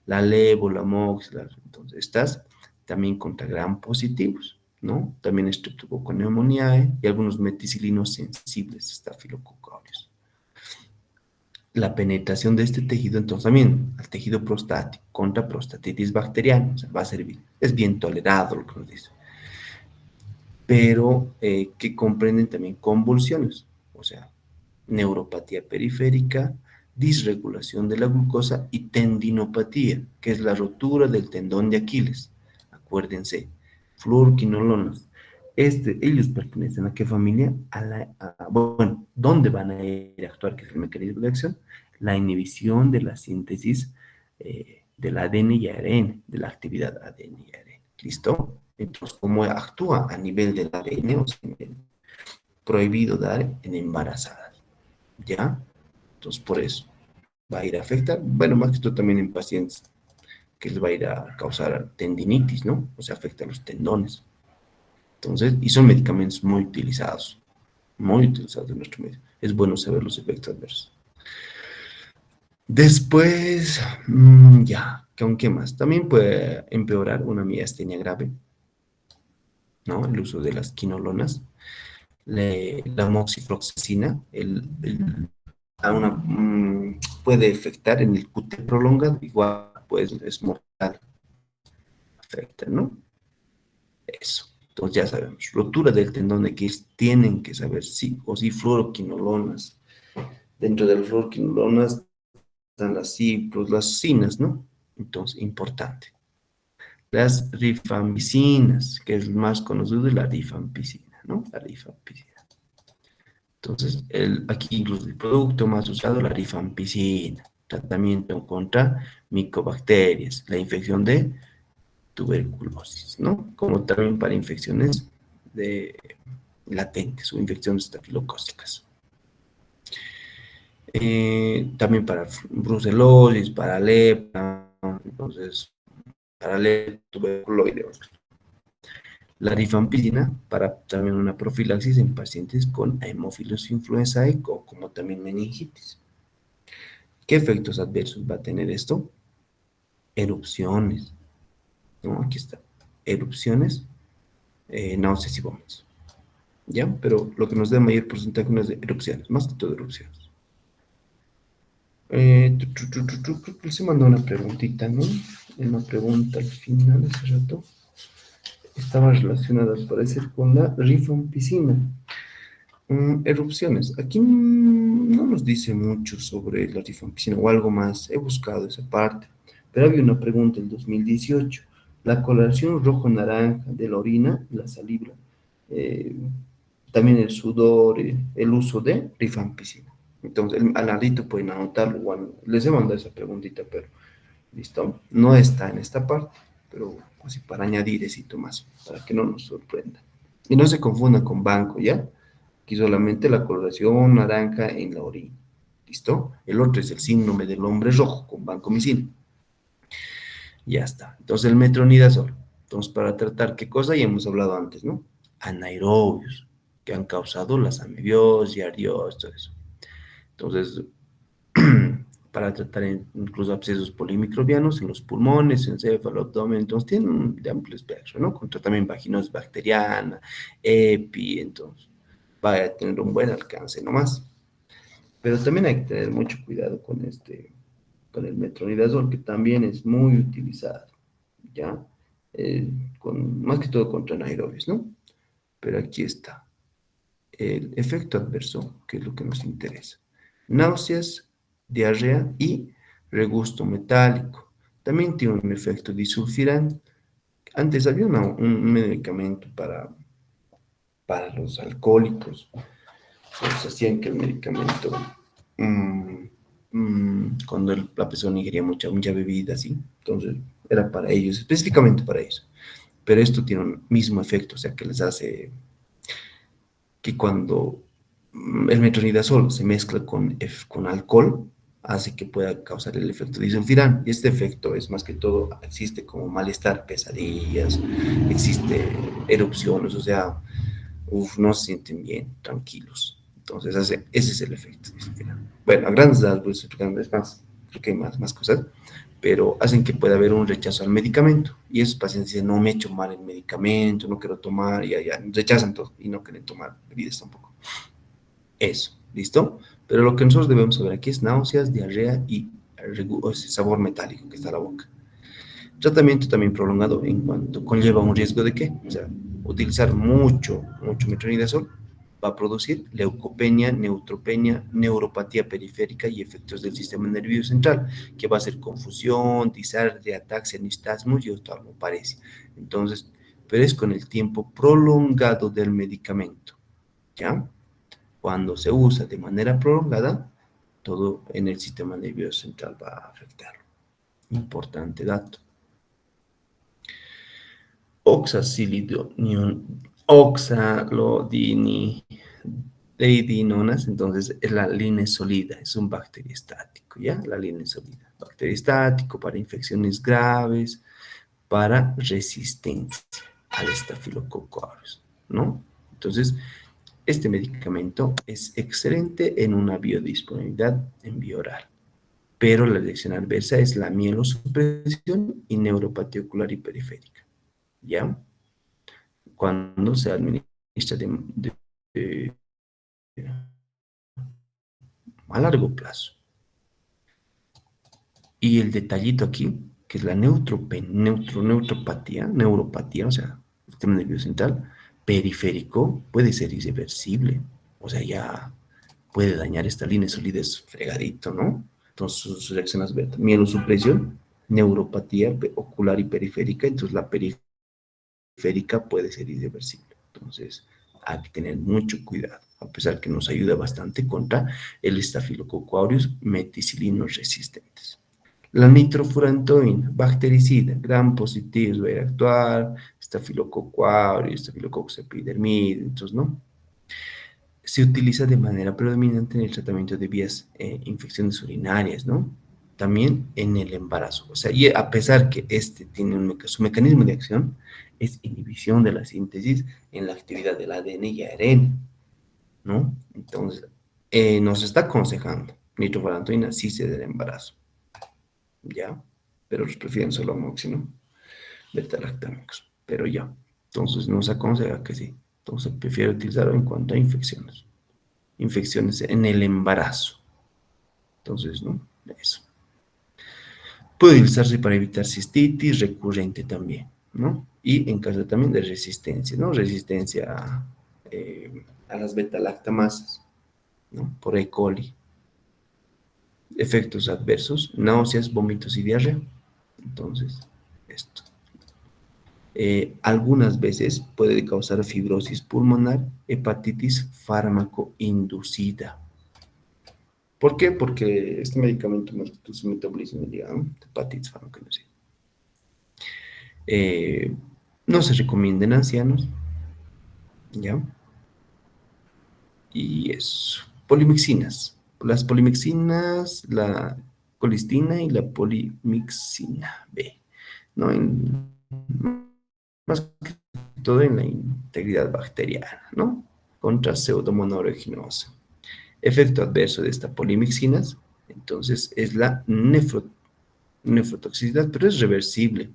La levo, la mox, entonces estas también contra gram positivos, ¿no? También Streptococcus pneumoniae y algunos meticilinos sensibles, estafilococcus aureus. La penetración de este tejido, entonces también al tejido prostático contra prostatitis bacteriana, o sea, va a servir. Es bien tolerado lo que nos dice. Pero que comprenden también convulsiones, o sea, neuropatía periférica, disregulación de la glucosa y tendinopatía, que es la rotura del tendón de Aquiles. Acuérdense, fluoroquinolonas. Ellos pertenecen a qué familia? Bueno, ¿dónde van a ir a actuar? ¿Qué es el mecanismo de acción? La inhibición de la síntesis del ADN y ARN, de la actividad ADN y ARN. ¿Listo? Entonces, ¿cómo actúa a nivel del ADN? O sea, prohibido dar en embarazadas. ¿Ya? Entonces, por eso va a ir a afectar, bueno, más que esto también en pacientes que les va a ir a causar tendinitis, ¿no? O sea, afecta a los tendones. Entonces, y son medicamentos muy utilizados en nuestro medio. Es bueno saber los efectos adversos. Después, ya, ¿con qué más? También puede empeorar una miastenia grave, ¿no? El uso de las quinolonas, la moxifloxacina, puede afectar en el QT prolongado, igual pues es mortal, afecta, ¿no? Eso. Entonces ya sabemos, rotura del tendón de Aquiles, tienen que saber sí o sí fluoroquinolonas. Dentro de las fluoroquinolonas están las cipros, las cinas, ¿no? Entonces, importante. Las rifampicinas, que es el más conocido, es la rifampicina, ¿no? La rifampicina. Entonces, aquí incluso el producto más usado, la rifampicina, tratamiento contra micobacterias, la infección de tuberculosis, ¿no? Como también para infecciones de latentes o infecciones estafilocócicas. También para brucelosis, para lepra, entonces, para lepra, tuberculosis. La rifampicina para también una profilaxis en pacientes con hemófilos influenzae como también meningitis. ¿Qué efectos adversos va a tener esto? Erupciones, ¿no? Aquí está. Erupciones, náuseas y vómitos. ¿Ya? Pero lo que nos da mayor porcentaje no es de erupciones, más que todo erupciones. Creo que se mandó una preguntita, ¿no? Una pregunta al final, hace rato. Estaba relacionada, al parecer, con la rifampicina. Erupciones. Aquí no nos dice mucho sobre la rifampicina o algo más. He buscado esa parte. Pero había una pregunta en 2018. La coloración rojo-naranja de la orina y la saliva. eh, También el sudor, el uso de rifampicina. Entonces, al ladito pueden anotarlo. Bueno, les he mandado esa preguntita, pero listo. No está en esta parte, pero así para añadir ese más, para que no nos sorprenda. Y no se confunda con banco, ¿ya? Aquí solamente la coloración naranja en la orina. ¿Listo? El otro es el síndrome del hombre rojo con vancomicina. Ya está. Entonces el metronidazol. Entonces, para tratar qué cosa, ya hemos hablado antes, ¿no? Anaerobios, que han causado las amebiosis, ariosis, todo eso. Entonces, para tratar incluso abscesos polimicrobianos en los pulmones, encéfalo, abdomen, entonces tiene un de amplio espectro, ¿no? Contra también vaginosis bacteriana, EPI, entonces va a tener un buen alcance nomás. Pero también hay que tener mucho cuidado con el metronidazol, que también es muy utilizado, ¿ya? Más que todo contra anaerobios, ¿no? Pero aquí está, el efecto adverso, que es lo que nos interesa. Náuseas, diarrea y regusto metálico. También tiene un efecto disulfiram. Antes había un medicamento para los alcohólicos, pues hacían que el medicamento, mm, cuando la persona ingería mucha bebida, ¿sí? Entonces era para ellos, específicamente para ellos. Pero esto tiene un mismo efecto, o sea que les hace que cuando el metronidazol se mezcla con alcohol, hace que pueda causar el efecto disulfiram. Y este efecto es más que todo, existe como malestar, pesadillas, existe erupciones, o sea, no se sienten bien, tranquilos. Entonces, ese es el efecto disulfiram. Bueno, a grandes rasgos, es más, creo que hay más cosas, pero hacen que pueda haber un rechazo al medicamento. Y esos pacientes dicen, no me he hecho mal el medicamento, no quiero tomar, y ya, rechazan todo y no quieren tomar bebidas tampoco. Eso, ¿listo? Pero lo que nosotros debemos saber aquí es náuseas, diarrea y sabor metálico que está en la boca. Tratamiento también prolongado en cuanto conlleva un riesgo de qué, o sea, utilizar mucho metronidazol va a producir leucopenia, neutropenia, neuropatía periférica y efectos del sistema nervioso central, que va a ser confusión, disartria, ataxia, nistagmus y oftalmoparesia. Entonces, pero es con el tiempo prolongado del medicamento, ¿ya? Cuando se usa de manera prolongada, todo en el sistema nervioso central va a afectar. Importante dato. Oxazilidonium, oxalodini, leidinonas, entonces es la linesolida, es un bacteriostático, ¿ya? La linesolida, bacteriostático para infecciones graves, para resistencia al estafilococo aureus, ¿no? Entonces, este medicamento es excelente en una biodisponibilidad en vía oral, pero la reacción adversa es la mielosupresión y neuropatía ocular y periférica, ¿ya? Cuando se administra de- a largo plazo. Y el detallito aquí, que es la neuropatía, o sea, el sistema nervioso central, periférico, puede ser irreversible. O sea, ya puede dañar esta línea de solidez fregadito, ¿no? Entonces, sus reacciones beta, mielosupresión, neuropatía ocular y periférica, entonces la periférica puede ser irreversible. Entonces, hay que tener mucho cuidado, a pesar que nos ayuda bastante contra el estafilococo aureus meticilinos resistentes. La nitrofurantoína, bactericida, gram positivo, va a actuar, estafilococo aureus, estafilococcus epidermidis, entonces, ¿no? Se utiliza de manera predominante en el tratamiento de vías, infecciones urinarias, ¿no? También en el embarazo. O sea, y a pesar que este tiene su mecanismo de acción es inhibición de la síntesis en la actividad del ADN y ARN, ¿no? Entonces, nos está aconsejando nitrofurantoína sí se del embarazo, ¿ya? Pero los prefieren solo amoxi, ¿no? Beta-lactámicos, pero ya. Entonces, nos aconseja que sí. Entonces, prefiero utilizarlo en cuanto a infecciones. Infecciones en el embarazo. Entonces, ¿no? Eso. Puede utilizarse para evitar cistitis recurrente también, ¿no? Y en caso también de resistencia, ¿no? Resistencia a las beta-lactamasas, ¿no? Por E. coli. Efectos adversos, náuseas, vómitos y diarrea. Entonces, esto. Algunas veces puede causar fibrosis pulmonar, hepatitis fármaco inducida. ¿Por qué? Porque este medicamento modifica su metabolismo, digamos, hepatitis fármaco inducida. Eh, no se recomienda en ancianos, ¿ya? Y eso. Polimixinas. Las polimixinas, la colistina y la polimixina B. ¿No? Más que todo en la integridad bacteriana, ¿no? Contra pseudomonas aeruginosa. Efecto adverso de esta polimixinas, entonces, es la nefrotoxicidad, pero es reversible.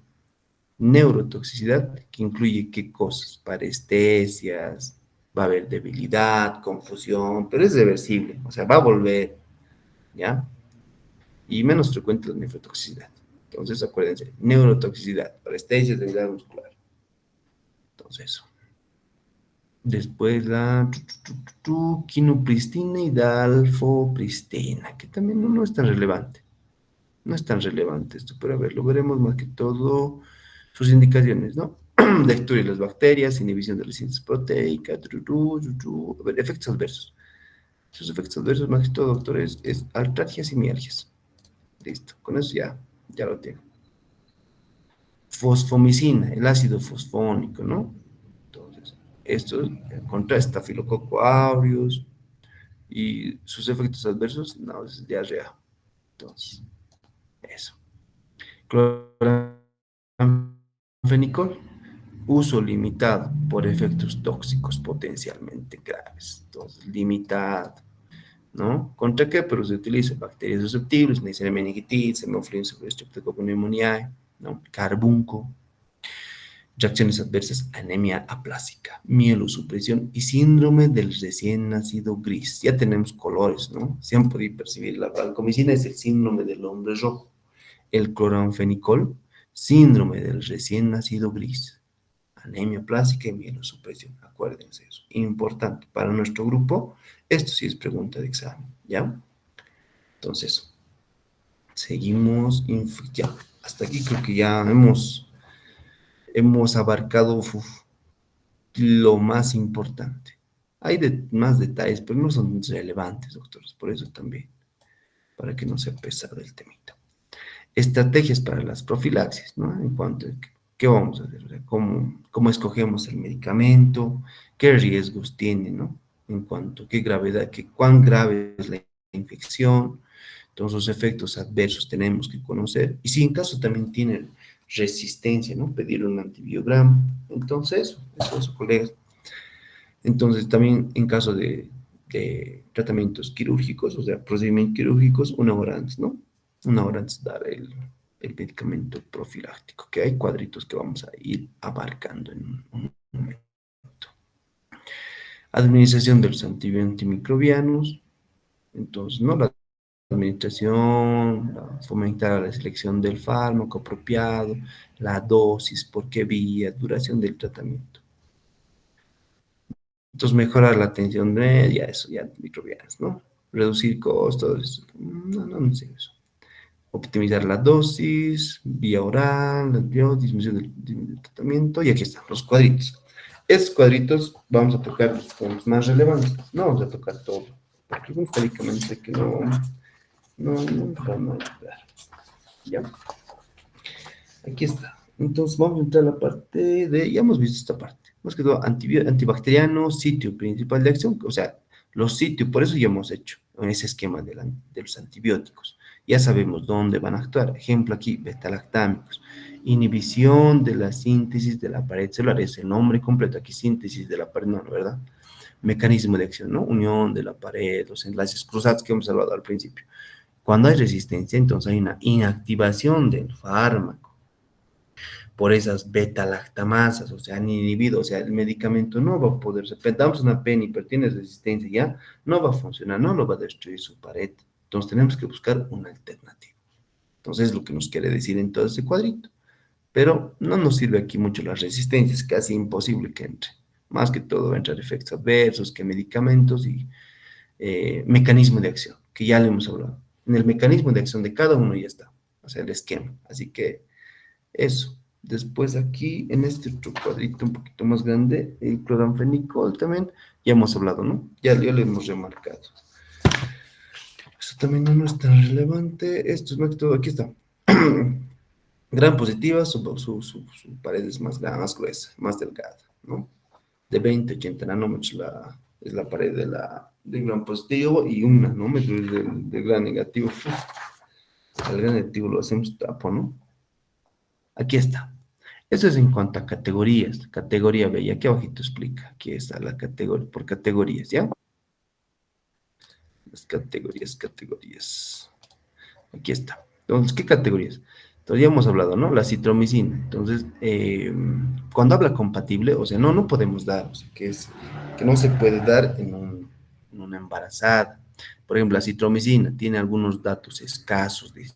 Neurotoxicidad, que incluye qué cosas, parestesias, va a haber debilidad, confusión, pero es reversible, o sea, va a volver, ¿ya? Y menos frecuente la nefrotoxicidad. Entonces, acuérdense, neurotoxicidad, parestesias, debilidad muscular. Entonces, eso. Después la quinupristina y dalfopristina, que también no es tan relevante. No es tan relevante esto, pero a ver, lo veremos más que todo sus indicaciones, ¿no? Lectura de las bacterias, inhibición de la síntesis proteica, a ver, efectos adversos. Sus efectos adversos, más que todo, doctores, es artralgias y mialgias. Listo, con eso ya lo tengo. Fosfomicina, el ácido fosfónico, ¿no? Entonces, esto contra estafilococo aureus y sus efectos adversos, no, es diarrea. Entonces, eso. Cloranfenicol, uso limitado por efectos tóxicos potencialmente graves. Entonces, limitado, ¿no? ¿Contra qué? Pero se utiliza bacterias susceptibles, Neisseria meningitis, Hemophilis Streptococcus pneumoniae, ¿no? Carbunco, reacciones adversas, anemia aplásica, mielosupresión y síndrome del recién nacido gris. Ya tenemos colores, ¿no? Se han podido percibir. La vancomicina es el síndrome del hombre rojo. El cloranfenicol, síndrome del recién nacido gris. Anemia plástica y mielosupresión. Acuérdense eso. Importante para nuestro grupo. Esto sí es pregunta de examen, ¿ya? Entonces, seguimos. Ya. Hasta aquí creo que ya hemos abarcado lo más importante. Hay más detalles, pero no son relevantes, doctores. Por eso también, para que no sea pesado el temita. Estrategias para las profilaxis, ¿no? En cuanto a qué vamos a hacer, o sea, cómo escogemos el medicamento, qué riesgos tiene, ¿no? en cuanto a qué gravedad, cuán grave es la infección, todos los efectos adversos tenemos que conocer, y si en caso también tienen resistencia, ¿no? Pedir un antibiograma. Entonces, eso, colegas. Entonces, también en caso de tratamientos quirúrgicos, o sea, procedimientos quirúrgicos, una hora antes, ¿no? Una hora antes dar el medicamento profiláctico, que hay cuadritos que vamos a ir abarcando en un momento. Administración de los antimicrobianos, entonces, ¿no? La administración, fomentar la selección del fármaco apropiado, la dosis, por qué vía, duración del tratamiento. Entonces, mejorar la atención media, eso, ya antimicrobianas, ¿no? Reducir costos, no sé eso. Optimizar la dosis, vía oral, disminución del tratamiento, y aquí están los cuadritos. Estos cuadritos vamos a tocar los puntos más relevantes, no vamos a tocar todo, porque es un medicamento que no van a ayudar. ¿Ya? Aquí está. Entonces vamos a entrar a la parte de, ya hemos visto esta parte, más que todo antibacteriano, sitio principal de acción, o sea, los sitios, por eso ya hemos hecho ese esquema de los antibióticos. Ya sabemos dónde van a actuar. Ejemplo aquí, betalactámicos. Inhibición de la síntesis de la pared celular, es el nombre completo, aquí síntesis de la pared, no, ¿verdad? Mecanismo de acción, ¿no? Unión de la pared, los enlaces cruzados que hemos hablado al principio. Cuando hay resistencia, entonces hay una inactivación del fármaco por esas beta-lactamasas, o sea, han inhibido, o sea, el medicamento no va a poder, damos una pena, pero tiene resistencia ya, no va a funcionar, no lo va a destruir su pared. Entonces tenemos que buscar una alternativa. Entonces es lo que nos quiere decir en todo ese cuadrito. Pero no nos sirve aquí mucho la resistencia, es casi imposible que entre. Más que todo va a entrar efectos adversos, que medicamentos y mecanismo de acción, que ya le hemos hablado. En el mecanismo de acción de cada uno ya está, o sea, el esquema. Así que eso. Después aquí, en este otro cuadrito un poquito más grande, el cloranfenicol también, ya hemos hablado, ¿no? Ya lo hemos remarcado. Esto también no es tan relevante. Esto es más que todo, aquí está. Gran positiva, su pared es más gruesa, más delgada, ¿no? De 20 a 80 nanómetros es la pared del gran positivo y un nanómetro es del gran negativo. Uf, al gran negativo lo hacemos tapo, ¿no? Aquí está. Eso es en cuanto a categorías. Categoría B, y aquí abajito explica. Aquí está la categoría, por categorías, ¿ya? Las categorías. Aquí está. Entonces, ¿qué categorías? Entonces, ya hemos hablado, ¿no? La citromicina. Entonces, cuando habla compatible, o sea, no podemos dar, o sea, que no se puede dar en una embarazada. Por ejemplo, la citromicina tiene algunos datos escasos, dice,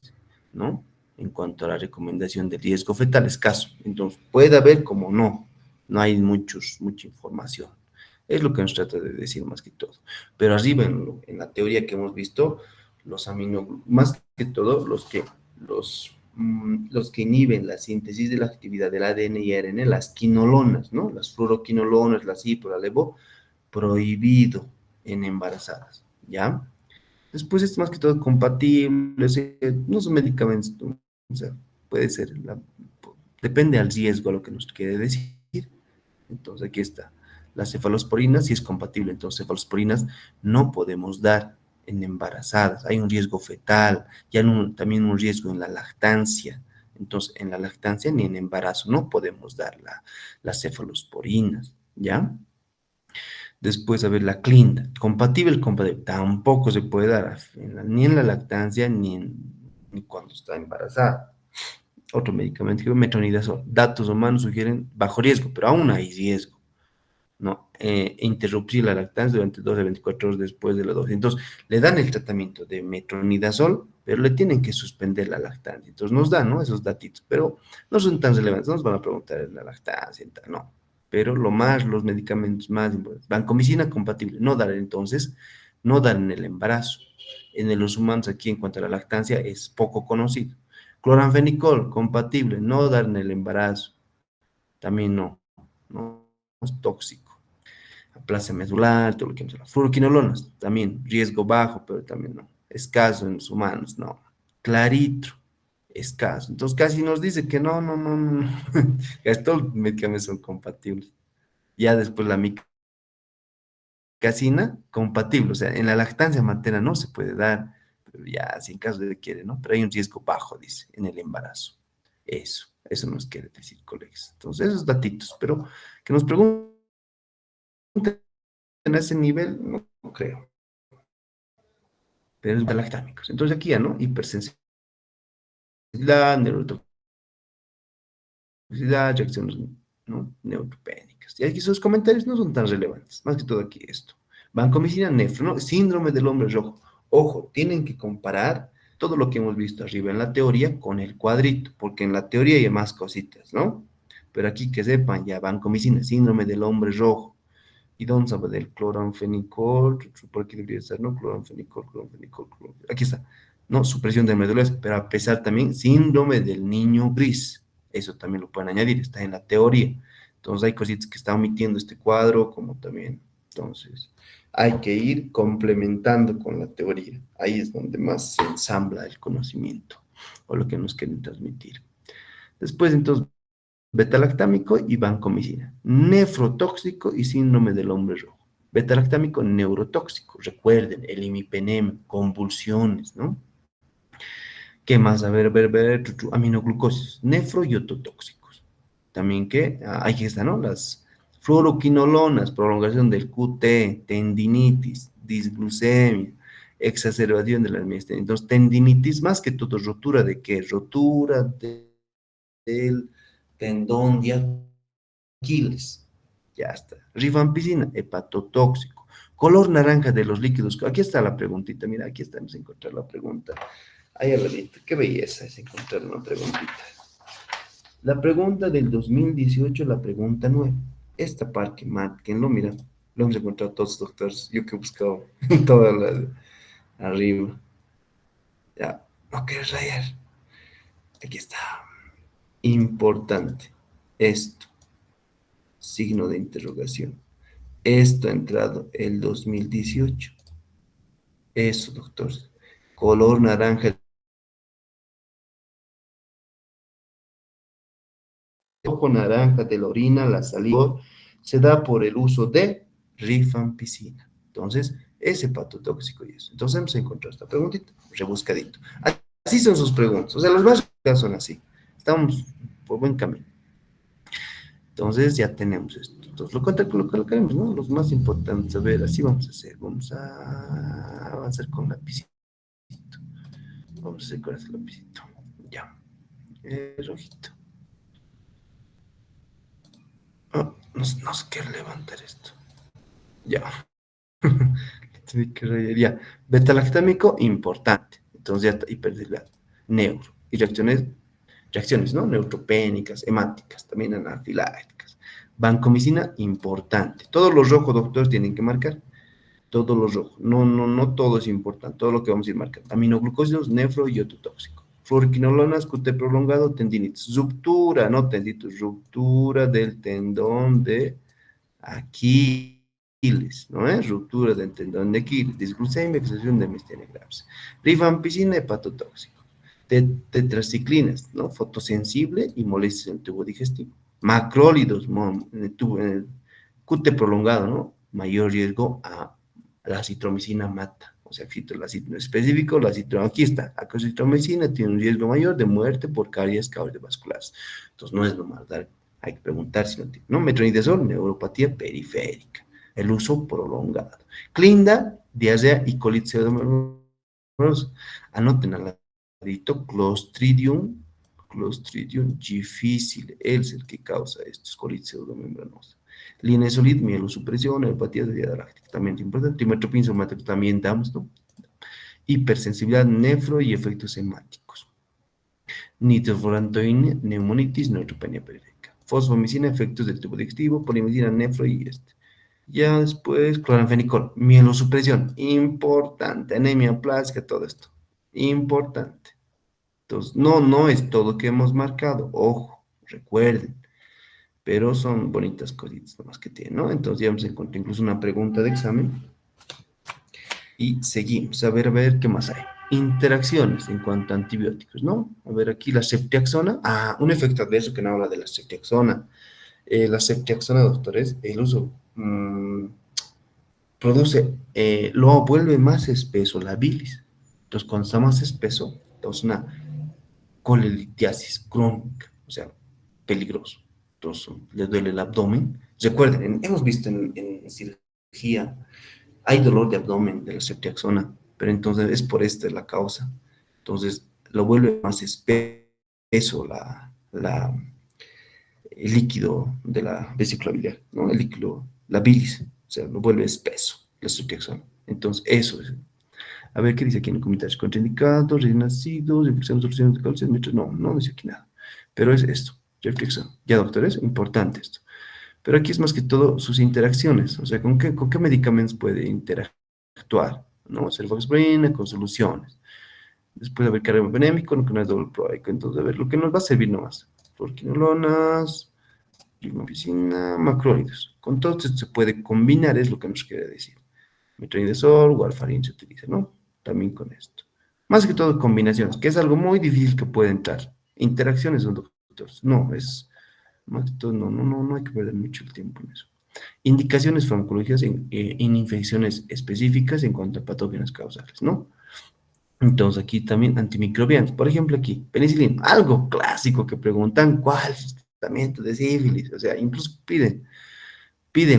¿no? En cuanto a la recomendación de riesgo fetal, escaso. Entonces, puede haber como no hay mucha información. Es lo que nos trata de decir más que todo. Pero arriba, en la teoría que hemos visto, más que todo los que inhiben la síntesis de la actividad del ADN y ARN, las quinolonas, ¿no? Las fluoroquinolonas, la cipro, la levo, prohibido en embarazadas, ¿ya? Después es más que todo compatible, o sea, no son medicamentos, ¿no? O sea, puede ser, depende al riesgo a lo que nos quiere decir. Entonces aquí está. Las cefalosporinas, si es compatible, entonces cefalosporinas no podemos dar en embarazadas. Hay un riesgo fetal, ya también un riesgo en la lactancia. Entonces, en la lactancia ni en embarazo no podemos dar las cefalosporinas, ¿ya? Después, a ver, la clinda, compatible, tampoco se puede dar ni en la lactancia ni cuando está embarazada. Otro medicamento, que metronidazol. Datos humanos sugieren bajo riesgo, pero aún hay riesgo. ¿No? Interrumpir la lactancia durante 12 a 24 horas después de la dosis. Entonces, le dan el tratamiento de metronidazol, pero le tienen que suspender la lactancia. Entonces, nos dan, ¿no? Esos datitos, pero no son tan relevantes, no nos van a preguntar en la lactancia, y tal, no. Pero los medicamentos más importantes, vancomicina compatible, no dar entonces, no dar en el embarazo. En los humanos aquí en cuanto a la lactancia es poco conocido. Cloranfenicol compatible, no dar en el embarazo, también no es tóxico. Aplasia medular, todo lo que hemos hablado. Fluoroquinolonas, también riesgo bajo, pero también no. Escaso en los humanos, no. Claritro, escaso. Entonces casi nos dice que no. Casi todos los medicamentos son compatibles. Ya después la casina compatible, o sea, en la lactancia materna no se puede dar, pero ya, si en caso de quiere, ¿no? Pero hay un riesgo bajo, dice, en el embarazo. Eso nos quiere decir, colegas. Entonces, esos datitos, pero que nos pregunten a ese nivel, no, no creo, pero es galactámicos. Entonces, aquí ya, ¿no? Hipersensibilidad, reacciones, ¿no? Neutropénicas. Y aquí sus comentarios no son tan relevantes, más que todo aquí esto. Vancomicina, nefro, ¿no? Síndrome del hombre rojo. Ojo, tienen que comparar todo lo que hemos visto arriba en la teoría con el cuadrito, porque en la teoría hay más cositas, ¿no? Pero aquí que sepan ya, vancomicina, síndrome del hombre rojo. ¿Y dónde sabe del cloranfenicol? Por aquí debería estar, ¿no? Cloranfenicol. Aquí está. No, supresión de médula, pero a pesar también síndrome del niño gris. Eso también lo pueden añadir, está en la teoría. Entonces hay cositas que está omitiendo este cuadro, como también. Entonces, hay que ir complementando con la teoría. Ahí es donde más se ensambla el conocimiento o lo que nos quieren transmitir. Después, entonces, betalactámico y vancomicina, nefrotóxico y síndrome del hombre rojo. Betalactámico neurotóxico, recuerden, el imipenem, convulsiones, ¿no? ¿Qué más? Aminoglucosis, nefro y ototóxicos. También que, ahí está, ¿no? Las fluoroquinolonas, prolongación del QT, tendinitis, disglucemia, exacerbación de la miastenia. Entonces, tendinitis más que todo, rotura de qué? Rotura del tendón de Aquiles. Ya está. Rifampicina, hepatotóxico. Color naranja de los líquidos. Aquí está la preguntita. Mira, aquí estamos a encontrar la pregunta. Ahí al ladito. Qué belleza es encontrar una preguntita. La pregunta del 2018, la pregunta 9. Esta parte, márquenlo, mira. Lo hemos encontrado todos los doctores. Yo que he buscado toda la arriba. Ya, no quieres rayar. Aquí está. Importante. Esto. Signo de interrogación. Esto ha entrado el 2018. Eso, doctor. Color naranja, ojo naranja de la orina, la saliva, se da por el uso de rifampicina. Entonces, es hepatotóxico y eso. Entonces, hemos encontrado esta preguntita, rebuscadito. Así son sus preguntas. O sea, las más son así. Estamos por buen camino. Entonces, ya tenemos esto. Entonces, lo colocaremos, ¿no? Los más importantes. A ver, así vamos a hacer. Vamos a avanzar con la piscina. Vamos a hacer con este lapicito. Ya. Rojito. Oh, no sé qué levantar esto. Ya. Tuve que rayar. Ya. Betalactámico, importante. Entonces ya está hiperdelgado. Neuro. Y reacciones, ¿no? Neutropénicas, hemáticas, también anafilácticas. Vancomicina, importante. Todos los rojos, doctores, tienen que marcar. Todos los rojos. No todo es importante. Todo lo que vamos a ir marcando. Aminoglucósidos, nefro y ototóxico. Fluoroquinolonas, QT prolongado, tendinitis. Ruptura, no tendinitis, ruptura del tendón de Aquiles, ¿no es? Ruptura del tendón de Aquiles. Disglucemia, excesión de miastenia graves. Rifampicina, hepatotóxico. Tetraciclinas, ¿no? Fotosensible y molestias en el tubo digestivo. Macrólidos, en el QT prolongado, ¿no? Mayor riesgo a la citromicina mata. O sea, la específico, aquí está, la citromicina tiene un riesgo mayor de muerte por caries cardiovasculares. Entonces, no es normal dar, hay que preguntar si no tiene, ¿no? Metronidazol, neuropatía periférica, el uso prolongado. Clinda, diarrea y colitis pseudomonas. Anoten al ladito, Clostridium difficile, él es el que causa estos colitis pseudomembranosa. Linezolid, mielosupresión, neuropatía de vía láctea, también es importante. Trimestoprim, somático, también damos, ¿no? Hipersensibilidad, nefro y efectos hemáticos. Nitrofurantoína, neumonitis, neutropenia periférica. Fosfomicina, efectos del tubo digestivo, polimicina, nefro y este. Ya después, cloranfenicol, mielosupresión, importante, anemia plástica, todo esto, importante. Entonces, no es todo que hemos marcado, ojo, recuerden, pero son bonitas cositas nomás que tienen, ¿no? Entonces ya hemos encontrado incluso una pregunta de examen y seguimos, a ver, ¿qué más hay? Interacciones en cuanto a antibióticos, ¿no? A ver, aquí la ceftriaxona, un efecto adverso que no habla de la ceftriaxona. La ceftriaxona, doctores, el uso lo vuelve más espeso la bilis. Entonces, cuando está más espeso, entonces una colelitiasis crónica, o sea, peligroso. Entonces, le duele el abdomen. Recuerden, hemos visto en cirugía, hay dolor de abdomen de la ceftriaxona, pero entonces es por esta la causa. Entonces, lo vuelve más espeso el líquido de la vesícula biliar, ¿no? El líquido, la bilis, o sea, lo vuelve espeso, la ceftriaxona. Entonces, eso es. A ver qué dice aquí en el comentario. Contraindicados, recién nacidos, infecciones, soluciones de calcio, no, no dice aquí nada. Pero es esto, reflexión. Ya, doctores, importante esto. Pero aquí es más que todo sus interacciones, o sea, con qué medicamentos puede interactuar, ¿no? Cefoxabrina con soluciones. Después, a ver, cargo benémico, no que no es doble proaico. Entonces, a ver, lo que nos va a servir nomás. Fluoroquinolonas, rifampicina, macrólidos. Con todo esto se puede combinar, es lo que nos quiere decir. Metronidazol, warfarin se utiliza, ¿no? También con esto. Más que todo combinaciones, que es algo muy difícil que puede entrar. Interacciones son doctores. No, es más que todo, no hay que perder mucho el tiempo en eso. Indicaciones farmacológicas en infecciones específicas en cuanto a patógenos causales, ¿no? Entonces aquí también antimicrobianos. Por ejemplo, aquí, penicilina, algo clásico que preguntan, ¿cuál es el tratamiento de sífilis? O sea, incluso piden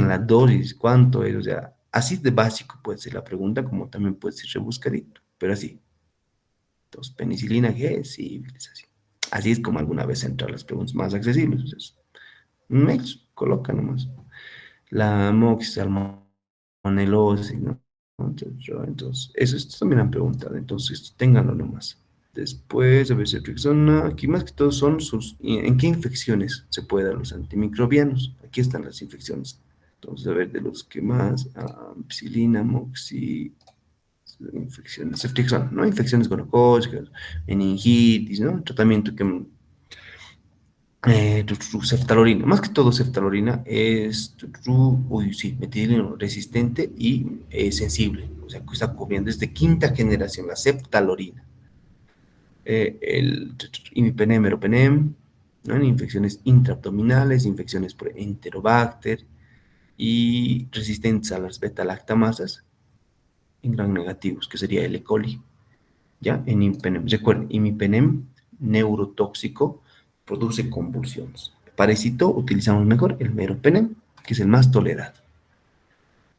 la dosis, cuánto es, o sea, así de básico puede ser la pregunta, como también puede ser rebuscadito, pero así. Entonces, penicilina, ¿qué es? Sífilis, así. Así es como alguna vez entran las preguntas más accesibles. Entonces, mails, coloca nomás. La moxidilmonelosis, ¿no? Entonces, eso también han preguntado, entonces ténganlo nomás. Después, a ver, ceftriaxona, aquí más que todo son ¿en qué infecciones se puede dar los antimicrobianos? Aquí están las infecciones. Entonces, a ver, de los que más, ampicilina, moxi, infecciones, ceftriaxona, ¿no? Infecciones gonocócicas, meningitis, ¿no? Tratamiento que ceftalorina, más que todo ceftalorina es, uy, sí, metilino resistente y sensible, o sea, que está cubriendo desde quinta generación la ceftalorina. El imipenem, meropenem, ¿no? En infecciones intraabdominales, infecciones por enterobacter y resistentes a las beta-lactamasas en gran negativos, que sería el E. coli. ¿Ya? En imipenem. Recuerden, imipenem neurotóxico produce convulsiones. Parásito utilizamos mejor el meropenem, que es el más tolerado.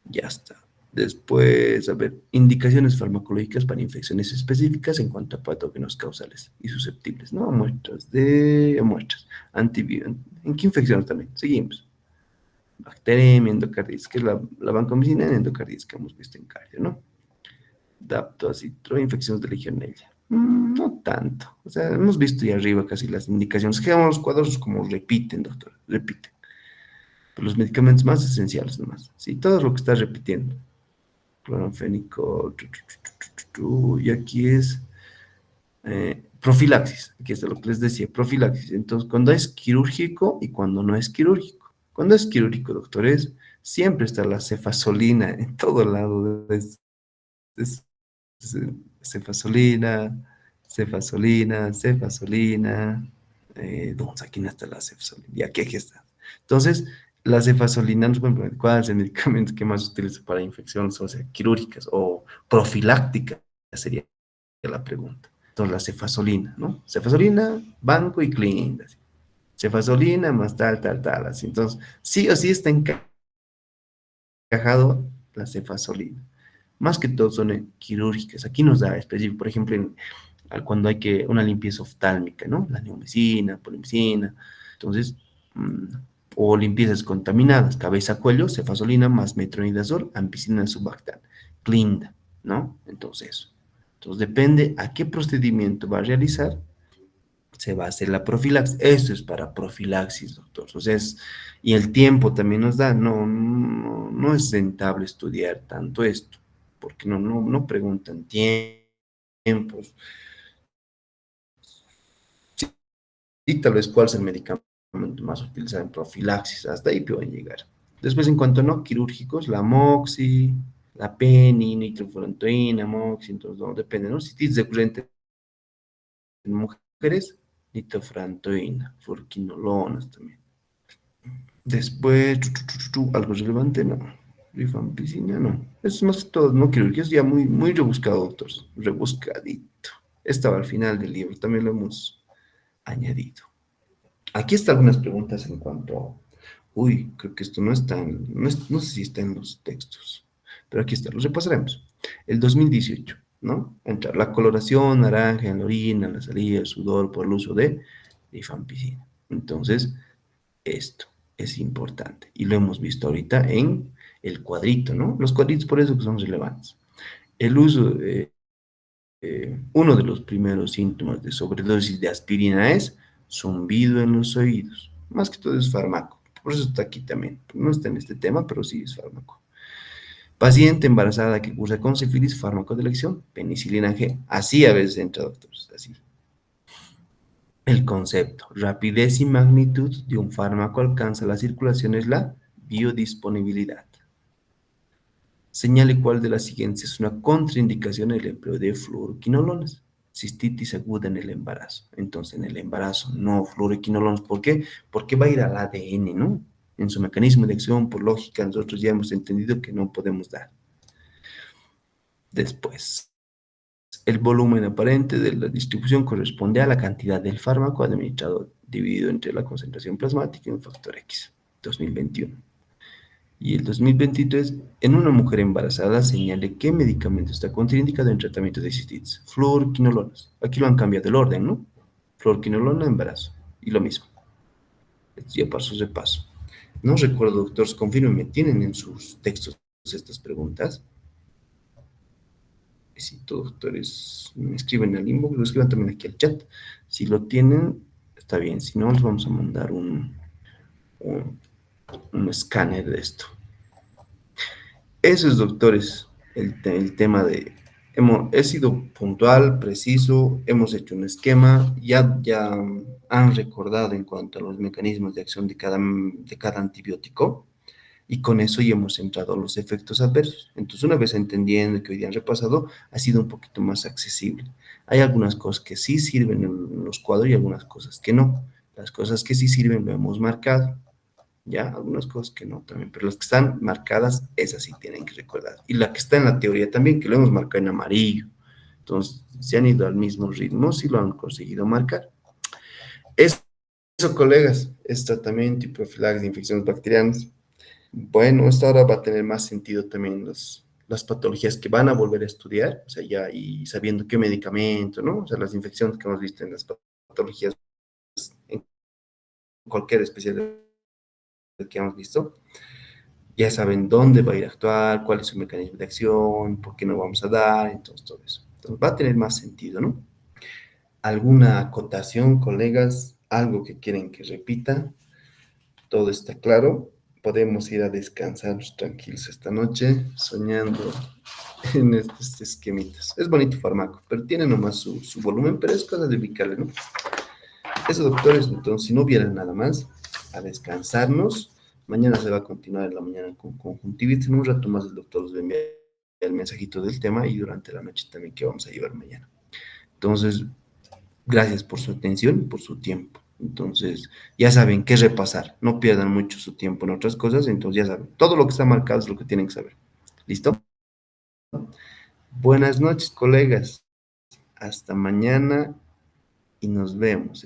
Ya está. Después, a ver, indicaciones farmacológicas para infecciones específicas en cuanto a patógenos causales y susceptibles, ¿no? Muestras. Antibióticos. ¿En qué infecciones también? Seguimos. Bacteremia, endocarditis, que es la vancomicina en endocarditis que hemos visto en cardio, ¿no? Daptocitro, infecciones de Legionella. No tanto. O sea, hemos visto ahí arriba casi las indicaciones. Quedamos los cuadros como repiten, doctor, repiten. Pero los medicamentos más esenciales nomás. Sí, todo lo que está repitiendo. Cloranfénico, y aquí es profilaxis. Aquí está lo que les decía, profilaxis. Entonces, cuando es quirúrgico y cuando no es quirúrgico. Cuando es quirúrgico, doctores, siempre está la cefazolina en todo lado. Es- cefazolina, cefazolina. Vamos, aquí no está la cefazolina. Y aquí está. Entonces, la cefazolina, nos pueden preguntar, ¿cuál es el medicamento que más se utiliza para infecciones, o sea, quirúrgicas o profilácticas? Sería la pregunta. Entonces, la cefazolina, ¿no? Cefazolina, banco y clínica. Cefazolina más tal, así. Entonces, sí o sí está encajado la cefazolina. Más que todo son quirúrgicas. Aquí nos da específico, por ejemplo, cuando hay que una limpieza oftálmica, ¿no? La neomicina, polimicina. Entonces, mm, o limpiezas contaminadas, cabeza, cuello, cefazolina más metronidazol, ampicilina subactam, clinda, ¿no? Entonces, depende a qué procedimiento va a realizar, se va a hacer la profilaxis. Esto es para profilaxis, doctor. O sea, y el tiempo también nos da, no es rentable estudiar tanto esto, porque no preguntan tiempos. Sí, y tal vez cuál es el medicamento más utilizado en profilaxis. Hasta ahí pueden llegar. Después, en cuanto a no quirúrgicos, la moxi, la peni, nitrofurantoína, moxi, entonces no depende, ¿no? Si tienes recurrente en mujeres, nitrofurantoína, furquinolonas también. Después, algo relevante, no. Rifampicina, no. Es más que todo, no quirúrgica, es ya muy, muy rebuscado, doctor. Rebuscadito. Estaba al final del libro, también lo hemos añadido. Aquí están algunas preguntas en cuanto a... Uy, creo que esto no está en... No sé si está en los textos, pero aquí está, los repasaremos. El 2018, ¿no? Entra la coloración naranja en la orina, la salida, el sudor por el uso de rifampicina. Entonces, esto es importante y lo hemos visto ahorita en el cuadrito, ¿no? Los cuadritos por eso que son relevantes. El uso de uno de los primeros síntomas de sobredosis de aspirina es zumbido en los oídos. Más que todo es fármaco. Por eso está aquí también. No está en este tema, pero sí es fármaco. Paciente embarazada que cursa con sífilis, fármaco de elección, penicilina G. Así a veces entra, doctores, así. El concepto, rapidez y magnitud de un fármaco alcanza la circulación es la biodisponibilidad. Señale cuál de las siguientes es una contraindicación el empleo de fluoroquinolonas. Cistitis aguda en el embarazo. Entonces, en el embarazo, no fluoroquinolonas. ¿Por qué? Porque va a ir al ADN, ¿no? En su mecanismo de acción, por lógica, nosotros ya hemos entendido que no podemos dar. Después, el volumen aparente de la distribución corresponde a la cantidad del fármaco administrado dividido entre la concentración plasmática y un factor X, 2021. Y el 2023, en una mujer embarazada, señale qué medicamento está contraindicado en tratamiento de cistitis. Fluoroquinolonas. Aquí lo han cambiado el orden, ¿no? Fluoroquinolona, embarazo. Y lo mismo. Esto ya para su repaso. No recuerdo, doctores, confírmenme, ¿tienen en sus textos estas preguntas? Si todos doctores me escriben al inbox, lo escriban también aquí al chat. Si lo tienen, está bien. Si no, les vamos a mandar un, un escáner de esto. Eso es, doctores, el tema de... he sido puntual, preciso, hemos hecho un esquema, ya han recordado en cuanto a los mecanismos de acción de cada antibiótico y con eso ya hemos entrado a los efectos adversos. Entonces, una vez entendiendo que hoy día han repasado, ha sido un poquito más accesible. Hay algunas cosas que sí sirven en los cuadros y algunas cosas que no. Las cosas que sí sirven lo hemos marcado. Ya, algunas cosas que no también, pero las que están marcadas, esas sí tienen que recordar. Y la que está en la teoría también, que lo hemos marcado en amarillo. Entonces, se han ido al mismo ritmo, sí lo han conseguido marcar. Eso, colegas, es tratamiento y profilaxis de infecciones bacterianas. Bueno, esto ahora va a tener más sentido también las patologías que van a volver a estudiar, o sea, ya y sabiendo qué medicamento, ¿no? O sea, las infecciones que hemos visto en las patologías, en cualquier especialidad que hemos visto, ya saben dónde va a ir a actuar, cuál es su mecanismo de acción, por qué no vamos a dar, entonces todo eso. Entonces va a tener más sentido, ¿no? ¿Alguna acotación, colegas? ¿Algo que quieren que repita? Todo está claro. Podemos ir a descansar tranquilos esta noche, soñando en estos esquemitas. Es bonito fármaco, pero tiene nomás su volumen, pero es cosa de ubicarle, ¿no? Eso, doctores, entonces, si no hubiera nada más, a descansarnos. Mañana se va a continuar en la mañana con conjuntivitis. En un rato más el doctor nos va a enviar el mensajito del tema y durante la noche también que vamos a llevar mañana. Entonces, gracias por su atención, por su tiempo. Entonces, ya saben qué repasar. No pierdan mucho su tiempo en otras cosas. Entonces, ya saben, todo lo que está marcado es lo que tienen que saber. ¿Listo? Buenas noches, colegas. Hasta mañana y nos vemos.